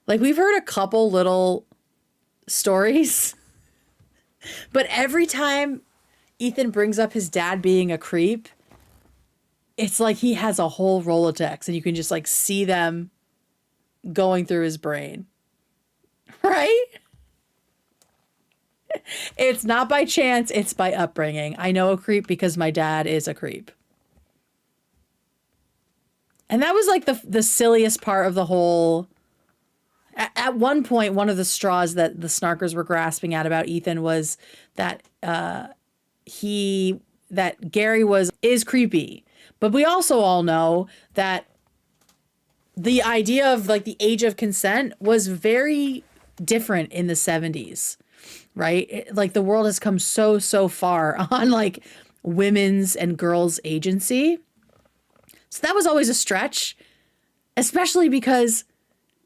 Like, we've heard a couple little stories, but every time Ethan brings up his dad being a creep, it's like he has a whole Rolodex and you can just like see them going through his brain. Right? It's not by chance, it's by upbringing. I know a creep because my dad is a creep. And that was like the silliest part of the whole. At one point, one of the straws that the snarkers were grasping at about Ethan was that Gary is creepy. But we also all know that the idea of like the age of consent was very different in the 70s. right? Like the world has come so far on like women's and girls' agency. So that was always a stretch, especially because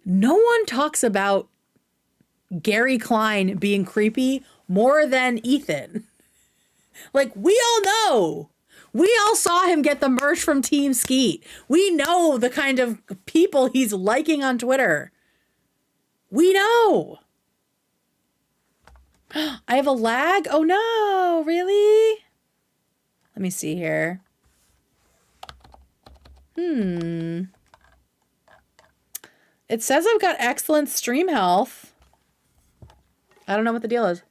no one talks about Gary Klein being creepy more than Ethan. Like, we all know. We all saw him get the merch from Team Skeet. We know the kind of people he's liking on Twitter. We know. I have a lag? Oh no, really? Let me see here. It says I've got excellent stream health. I don't know what the deal is.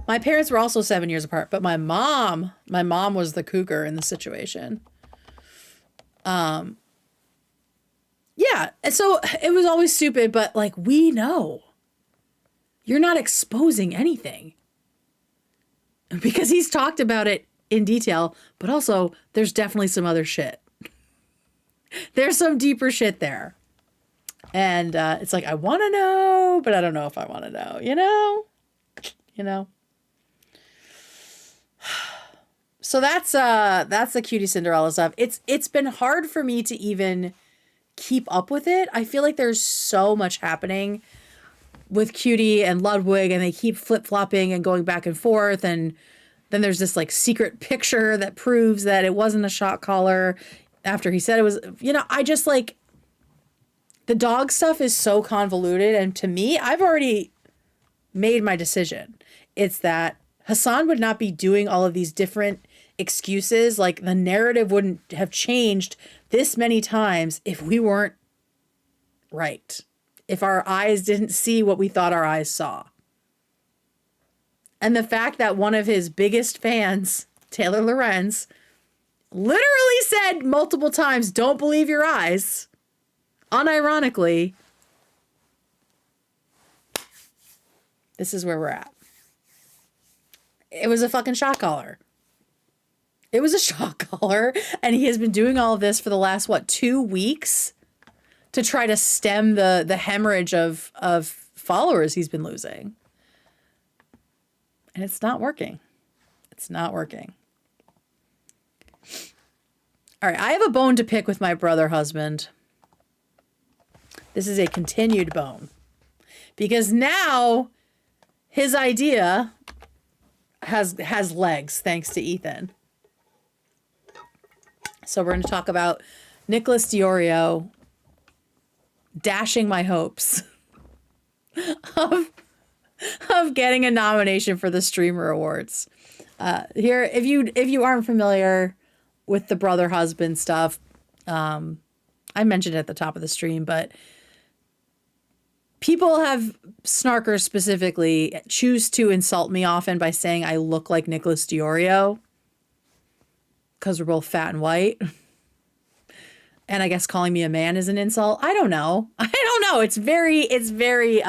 My parents were also 7 years apart, but my mom was the cougar in the situation. Yeah, and so it was always stupid, but like, we know. You're not exposing anything. Because he's talked about it in detail, but also there's definitely some other shit. There's some deeper shit there. And it's like, I want to know, but I don't know if I want to know, you know? So that's the QTCinderella stuff. It's been hard for me to even keep up with it. I feel like there's so much happening with Cutie and Ludwig, and they keep flip-flopping and going back and forth, and then there's this like secret picture that proves that it wasn't a shot caller after he said it was. I just like, the dog stuff is so convoluted, and to me, I've already made my decision. It's that Hassan would not be doing all of these different excuses. Like, the narrative wouldn't have changed this many times if we weren't right. If our eyes didn't see what we thought our eyes saw. And the fact that one of his biggest fans, Taylor Lorenz, literally said multiple times, "Don't believe your eyes," unironically, this is where we're at. It was a fucking shot caller. It was a shot caller, and he has been doing all of this for the last, 2 weeks to try to stem the hemorrhage of followers he's been losing. And it's not working. It's not working. All right, I have a bone to pick with my brother husband. This is a continued bone. Because now his idea has legs, thanks to Ethan. So we're going to talk about Nicholas Diorio dashing my hopes of getting a nomination for the Streamer Awards. Here, if you aren't familiar with the brother husband stuff, I mentioned it at the top of the stream, but people have, snarkers specifically, choose to insult me often by saying I look like Nicholas Diorio because we're both fat and white. And I guess calling me a man is an insult. I don't know. It's very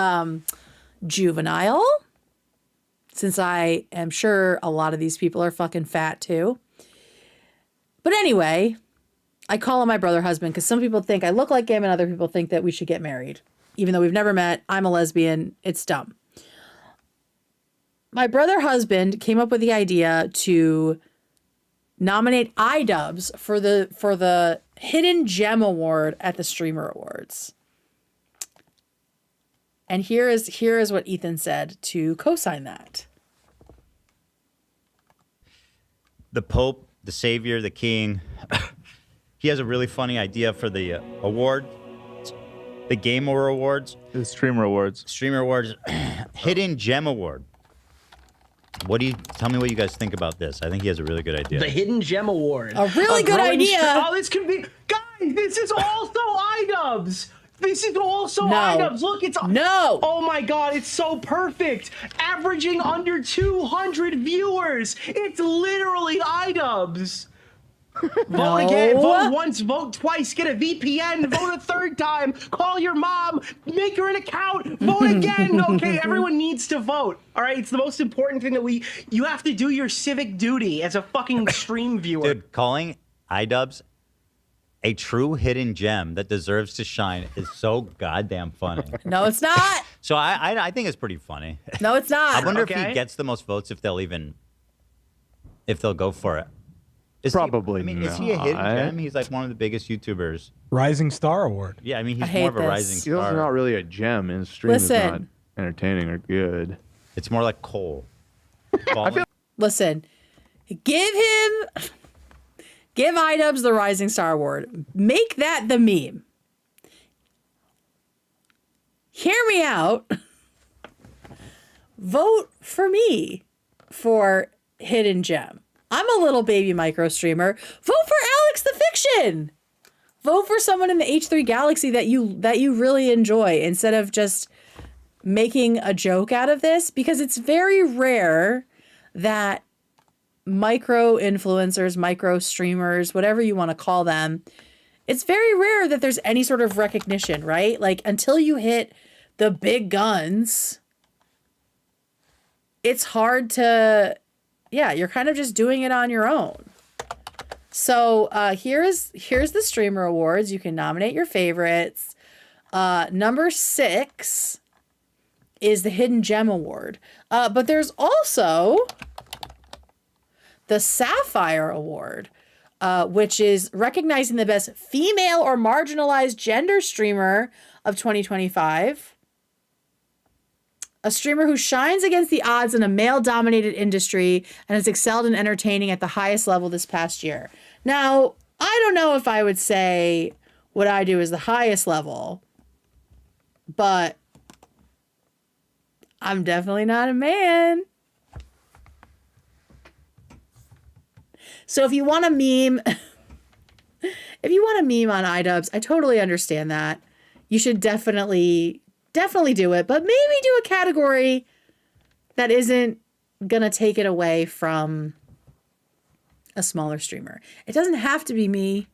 juvenile, since I am sure a lot of these people are fucking fat too. But anyway, I call him my brother husband because some people think I look like him and other people think that we should get married. Even though we've never met, I'm a lesbian. It's dumb. My brother husband came up with the idea to nominate iDubbbz for the Hidden Gem Award at the Streamer Awards. And here is what Ethan said to co-sign that. The Pope, the Savior, the King. He has a really funny idea for the award. The Gamer Awards. The Streamer Awards. Streamer Awards. Hidden Gem Award. Tell me what you guys think about this. I think he has a really good idea. The Hidden Gem Award. A really good idea. Oh, this could be, guys, this is also iDubbbz. This is also iDubbbz. Look, it's no. Oh my god, it's so perfect. Averaging under 200 viewers. It's literally iDubbbz. Vote again, vote once, vote twice, get a VPN, vote a third time, call your mom, make her an account, vote again. Okay, everyone needs to vote. All right, it's the most important thing that you have to do your civic duty as a fucking stream viewer. Dude, calling iDubbbz a true hidden gem that deserves to shine is so goddamn funny. No, it's not. So I think it's pretty funny. No, it's not. I wonder if he gets the most votes if they'll go for it. Is Probably is he a hidden gem? He's like one of the biggest YouTubers. Rising Star Award. Yeah, I mean, he's more of a rising He's star. not really a gem. His stream is not entertaining or good. It's more like coal. Listen, give iDubbbz the Rising Star Award. Make that the meme. Hear me out. Vote for me for Hidden Gem. I'm a little baby micro streamer. Vote for Alex the Fiction. Vote for someone in the H3 Galaxy that you really enjoy instead of just making a joke out of this, because it's very rare that micro influencers, micro streamers, whatever you want to call them, it's very rare that there's any sort of recognition, right? Like, until you hit the big guns, it's hard to, yeah, you're kind of just doing it on your own. So here's the Streamer Awards. You can nominate your favorites. Number 6 is the Hidden Gem Award. But there's also the Sapphire Award, which is recognizing the best female or marginalized gender streamer of 2025. A streamer who shines against the odds in a male-dominated industry and has excelled in entertaining at the highest level this past year. Now, I don't know if I would say what I do is the highest level, but I'm definitely not a man. So if you want a meme, on iDubbbz, I totally understand that. You should definitely do it, but maybe do a category that isn't gonna take it away from a smaller streamer. It doesn't have to be me,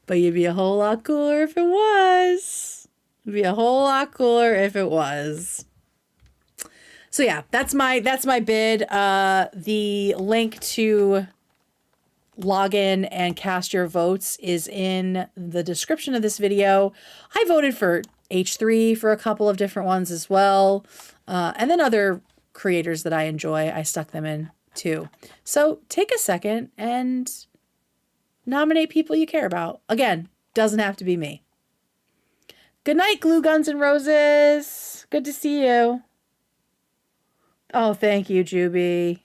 but you'd be a whole lot cooler if it was. It'd be a whole lot cooler if it was. So yeah, that's my bid. The link to log in and cast your votes is in the description of this video. I voted for H3 for a couple of different ones as well. And then other creators that I enjoy, I stuck them in too. So take a second and nominate people you care about. Again, doesn't have to be me. Good night, Glue Guns and Roses. Good to see you. Oh, thank you, Juby.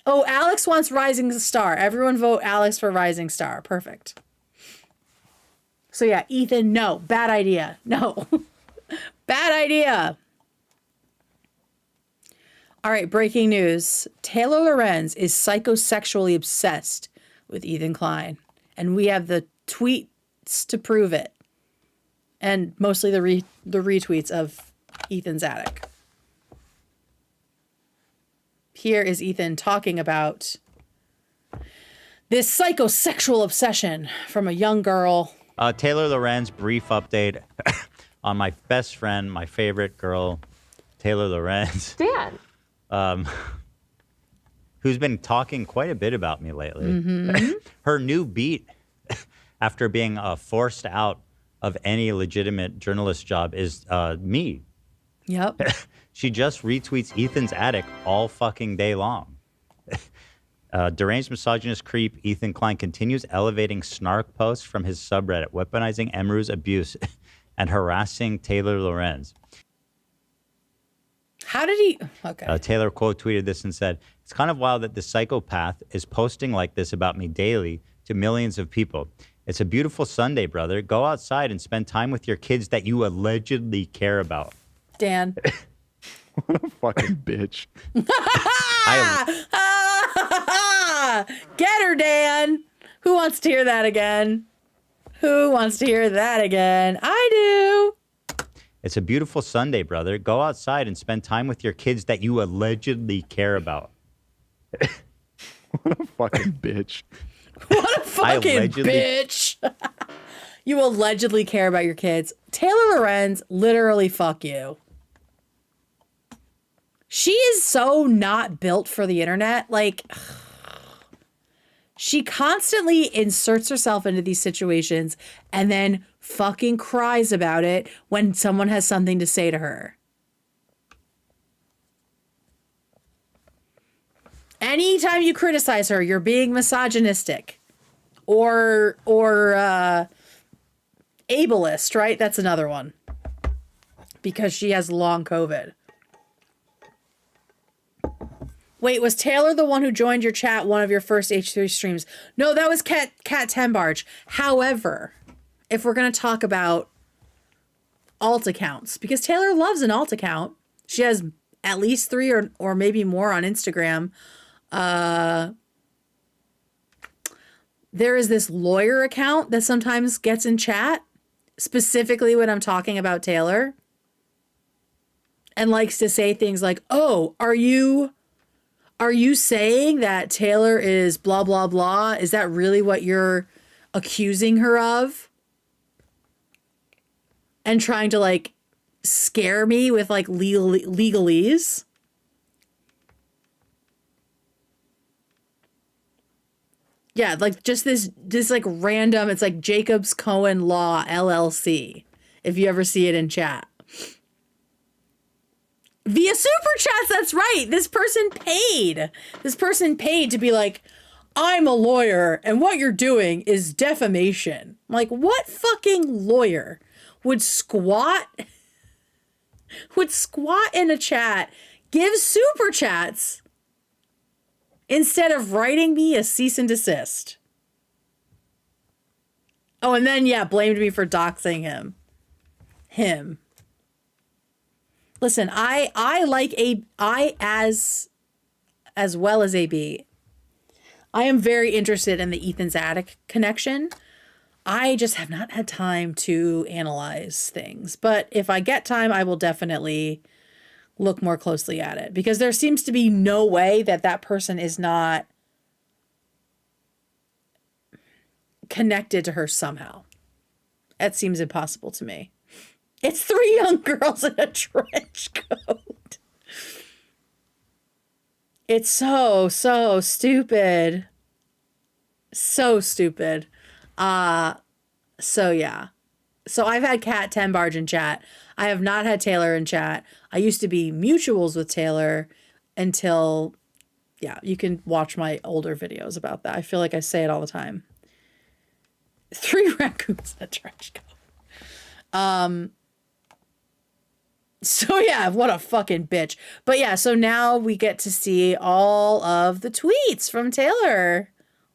Oh, Alex wants Rising Star. Everyone vote Alex for Rising Star. Perfect. So yeah, Ethan, no. Bad idea. No. Bad idea. All right, breaking news. Taylor Lorenz is psychosexually obsessed with Ethan Klein. And we have the tweets to prove it. And mostly the retweets of Ethan's attic. Here is Ethan talking about this psychosexual obsession from a young girl. Taylor Lorenz, brief update on my best friend, my favorite girl, Taylor Lorenz. Dan. Who's been talking quite a bit about me lately. Mm-hmm. Her new beat after being forced out of any legitimate journalist job is me. Yep. She just retweets Ethan's attic all fucking day long. Deranged misogynist creep Ethan Klein continues elevating snark posts from his subreddit, weaponizing Emru's abuse and harassing Taylor Lorenz. How did he? Okay. Taylor quote tweeted this and said, "It's kind of wild that this psychopath is posting like this about me daily to millions of people. It's a beautiful Sunday, brother. Go outside and spend time with your kids that you allegedly care about." Dan. What a fucking bitch. Get her, Dan. Who wants to hear that again? Who wants to hear that again? I do. It's a beautiful Sunday, brother. Go outside and spend time with your kids that you allegedly care about. What a fucking bitch. What a fucking bitch. You allegedly care about your kids. Taylor Lorenz, literally fuck you. She is so not built for the internet. Like, she constantly inserts herself into these situations and then fucking cries about it when someone has something to say to her. Anytime you criticize her, you're being misogynistic or ableist, right? That's another one. Because she has long COVID. Wait, was Taylor the one who joined your chat one of your first H3 streams? No, that was Cat Tenbarge. However, if we're going to talk about alt accounts, because Taylor loves an alt account. She has at least 3 or maybe more on Instagram. There is this lawyer account that sometimes gets in chat, specifically when I'm talking about Taylor, and likes to say things like, oh, are you saying that Taylor is blah, blah, blah? Is that really what you're accusing her of? And trying to like scare me with like legalese. Yeah, like just this like random, it's like Jacobs Cohen Law LLC, if you ever see it in chat. Via super chats, that's right. This person paid. This person paid to be like, I'm a lawyer and what you're doing is defamation. I'm like, what fucking lawyer would squat in a chat, give super chats, instead of writing me a cease and desist? Oh, and then, yeah, blamed me for doxing him. Listen, I like as well as AB. I am very interested in the Ethan's Attic connection. I just have not had time to analyze things. But if I get time, I will definitely look more closely at it, because there seems to be no way that person is not connected to her somehow. That seems impossible to me. It's 3 young girls in a trench coat. It's so stupid. So stupid. So yeah. So I've had Cat Tenbarge in chat. I have not had Taylor in chat. I used to be mutuals with Taylor until, yeah, you can watch my older videos about that. I feel like I say it all the time. 3 raccoons in a trench coat. So yeah, what a fucking bitch. But yeah, so now we get to see all of the tweets from Taylor.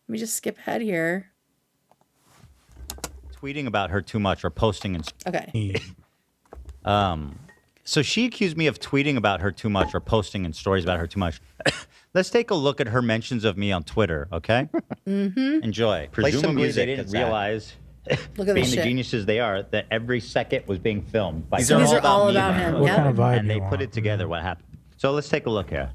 Let me just skip ahead here. Tweeting about her too much or posting and okay. So she accused me of tweeting about her too much or posting in stories about her too much. Let's take a look at her mentions of me on Twitter, okay? Mm-hmm. Enjoy. Presumably they didn't realize, look at being this the shit. geniuses they are, that every second was being filmed. These are all about him. What kind of vibe And they you put want? it together. What happened? So let's take a look here.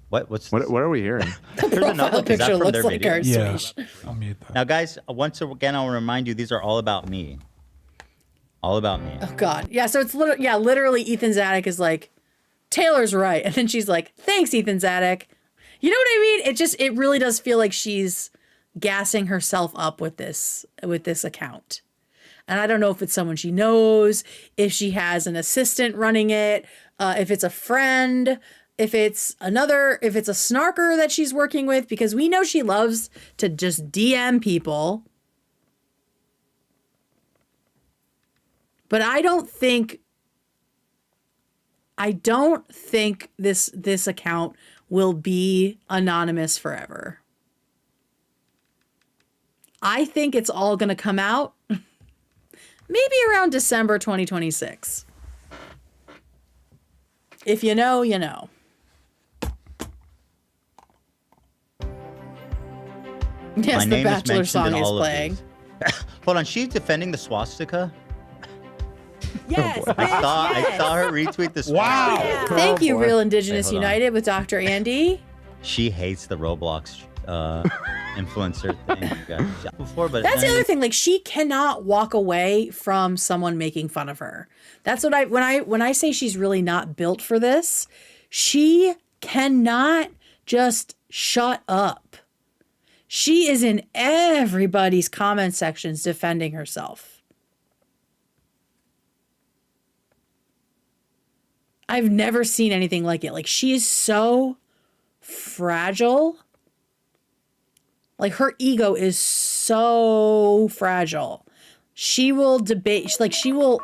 What are we hearing? There's another Profile picture looks like ours. Yeah, I'll mute that. Now, guys, once again, I'll remind you, these are all about me. All about me. Oh God. Yeah. So it's literally Ethan's Attic is like, Taylor's right. And then she's like, thanks, Ethan's Attic. You know what I mean? It really does feel like she's gassing herself up with this account. And I don't know if it's someone she knows, if she has an assistant running it, if it's a friend, if it's a snarker that she's working with, because we know she loves to just DM people. But I don't think this account will be anonymous forever. I think it's all going to come out maybe around December 2026. If you know, you know. Yes, the Bachelor song is playing. Hold on, she's defending the swastika? Yes, I saw her retweet this. Wow. Yeah. Thank you, Real Indigenous United with Dr. Andy. She hates the Roblox influencer thing. Before, but that's the other thing. Like, she cannot walk away from someone making fun of her. That's what when I say she's really not built for this, she cannot just shut up. She is in everybody's comment sections defending herself. I've never seen anything like it. Like, she is so fragile. Like, her ego is so fragile. She will debate. Like, she will.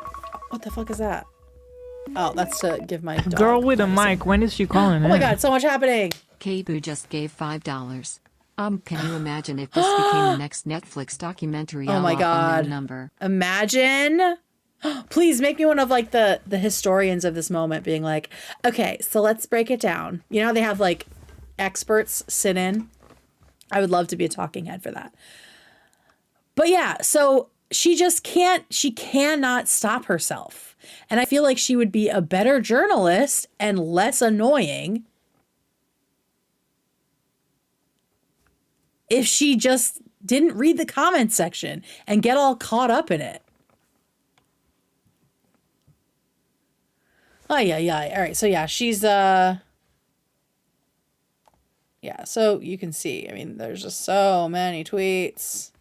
What the fuck is that? Oh, that's to give my dog Girl with a mic. When is she calling in? Oh my God, so much happening. K-Boo just gave $5. Can you imagine if this became the next Netflix documentary? Oh my God. Number. Imagine. Please make me one of like the historians of this moment being like, okay, so let's break it down. You know how they have like experts sit in? I would love to be a talking head for that. But yeah, so she cannot stop herself. And I feel like she would be a better journalist and less annoying if she just didn't read the comment section and get all caught up in it. Oh, yeah. All right. So, yeah, she's, yeah, so you can see, I mean, there's just so many tweets.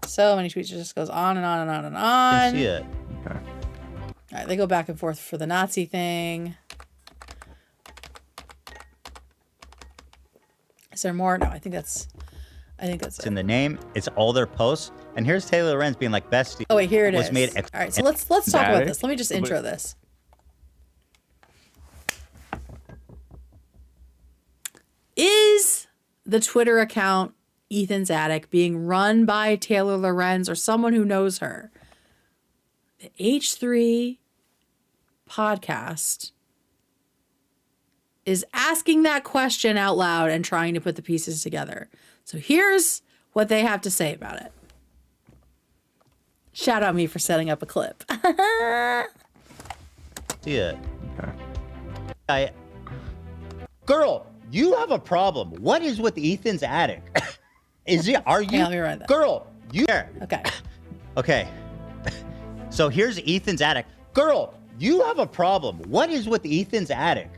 So many tweets. It just goes on and on and on and on. I see it. Okay. All right. They go back and forth for the Nazi thing. Is there more? No, I think that's It's in the name. It's all their posts. And here's Taylor Lorenz being like, bestie. Oh, wait, here it was is. Made all right, so let's talk about this. Let me just intro this. Is the Twitter account Ethan's Attic being run by Taylor Lorenz or someone who knows her? The H3 podcast is asking that question out loud and trying to put the pieces together. So here's what they have to say about it. Shout out me for setting up a clip. See it. Okay. Girl, you have a problem. What is with Ethan's Attic? Are you? Yeah, let me write that. Girl, you. Okay. Okay. So here's Ethan's Attic. Girl, you have a problem. What is with Ethan's Attic?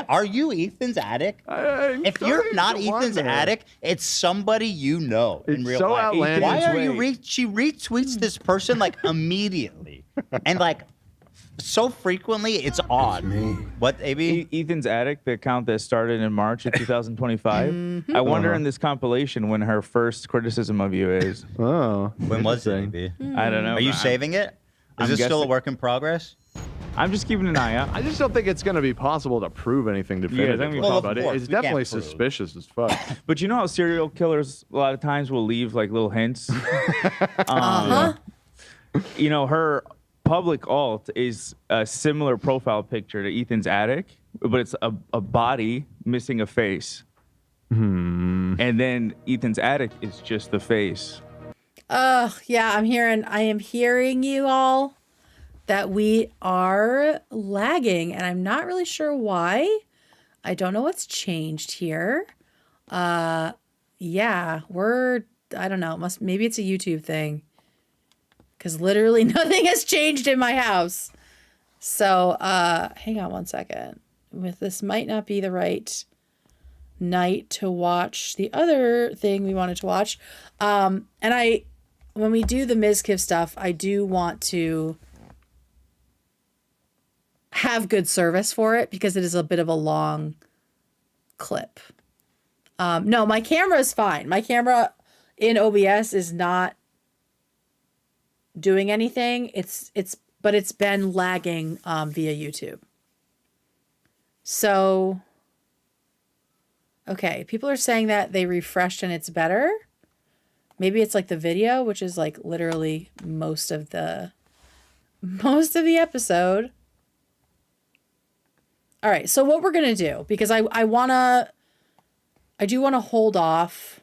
Are you Ethan's Attic? If you're not Ethan's Attic, it's somebody you know in real life. Outlandish. Why are you she retweets this person like immediately and like so frequently? It's odd. What, AB? Ethan's Attic, the account that started in March of 2025. I wonder in this compilation when her first criticism of you is. Oh, when was it, AB? I don't know. Are you saving it? Is this still a work in progress? I'm just keeping an eye out. I just don't think it's going to be possible to prove anything definitively. Well, but it's definitely suspicious as fuck. But you know how serial killers a lot of times will leave like little hints? You know, her public alt is a similar profile picture to Ethan's Attic, but it's a body missing a face. And then Ethan's Attic is just the face. Yeah, I am hearing you all that we are lagging, and I'm not really sure why. I don't know what's changed here. Yeah, I don't know. Maybe it's a YouTube thing. Because literally nothing has changed in my house. So, hang on one second. This might not be the right night to watch the other thing we wanted to watch. And when we do the Mizkiff stuff, I do want to have good service for it because it is a bit of a long clip. No, my camera is fine. My camera in OBS is not doing anything. But it's been lagging via YouTube. So, okay, people are saying that they refreshed and it's better. Maybe it's like the video, which is like literally most of the episode. All right, so what we're gonna do, because I do wanna hold off,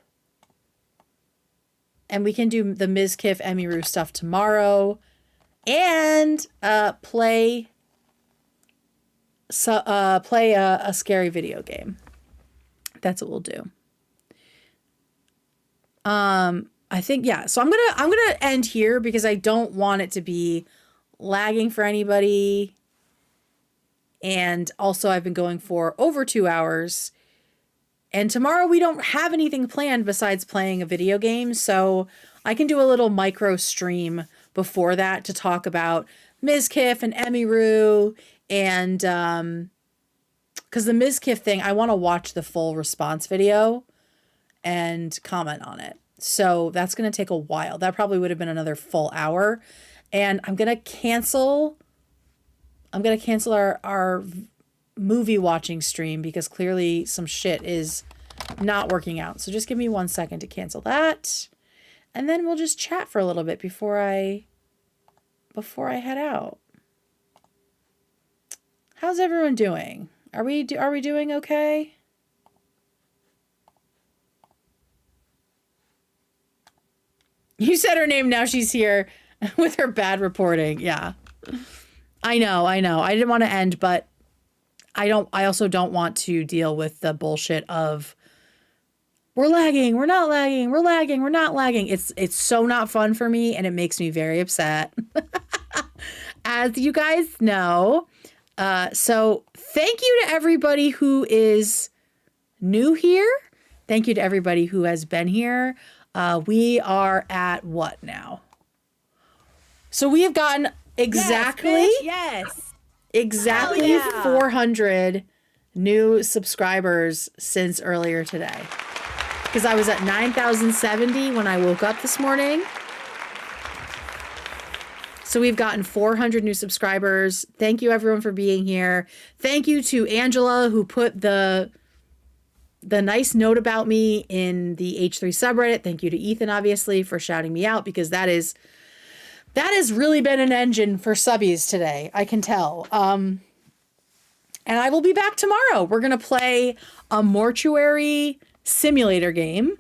and we can do the Mizkiff Emiru stuff tomorrow, and play a scary video game. That's what we'll do. I think, yeah. So I'm gonna end here because I don't want it to be lagging for anybody. And also I've been going for over 2 hours. And tomorrow we don't have anything planned besides playing a video game. So I can do a little micro stream before that to talk about Mizkiff and Emiru And because the Ms. Kiff thing, I want to watch the full response video and comment on it. So that's going to take a while. That probably would have been another full hour. And I'm going to cancel our movie watching stream because clearly some shit is not working out. So just give me 1 second to cancel that. And then we'll just chat for a little bit before I head out. How's everyone doing? Are we doing okay? You said her name, now she's here with her bad reporting. Yeah. I know. I didn't want to end, but I also don't want to deal with the bullshit of we're lagging, we're not lagging, we're lagging, we're not lagging. It's so not fun for me, and it makes me very upset. As you guys know. So thank you to everybody who is new here. Thank you to everybody who has been here. We are at what now? So we have gotten exactly 400 new subscribers since earlier today. Because I was at 9,070 when I woke up this morning. So we've gotten 400 new subscribers. Thank you everyone for being here. Thank you to Angela who put the nice note about me in the H3 subreddit. Thank you to Ethan, obviously, for shouting me out because that has really been an engine for subbies today. I can tell. And I will be back tomorrow. We're going to play a mortuary simulator game.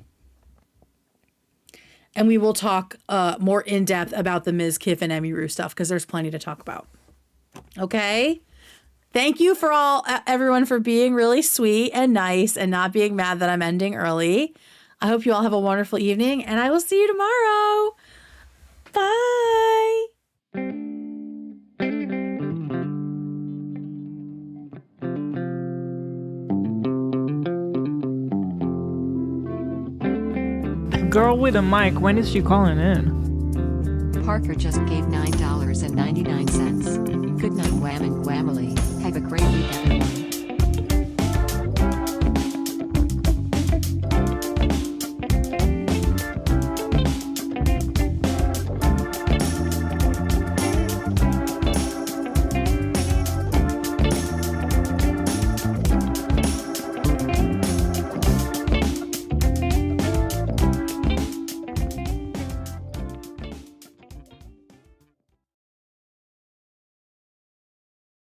And we will talk more in depth about the Ms. Kiff and Emmy Rue stuff because there's plenty to talk about. Okay? Thank you for everyone for being really sweet and nice and not being mad that I'm ending early. I hope you all have a wonderful evening and I will see you tomorrow. Bye. Girl with a mic, when is she calling in? Parker just gave $9.99. Good night, Wham and Whamily. Have a great weekend.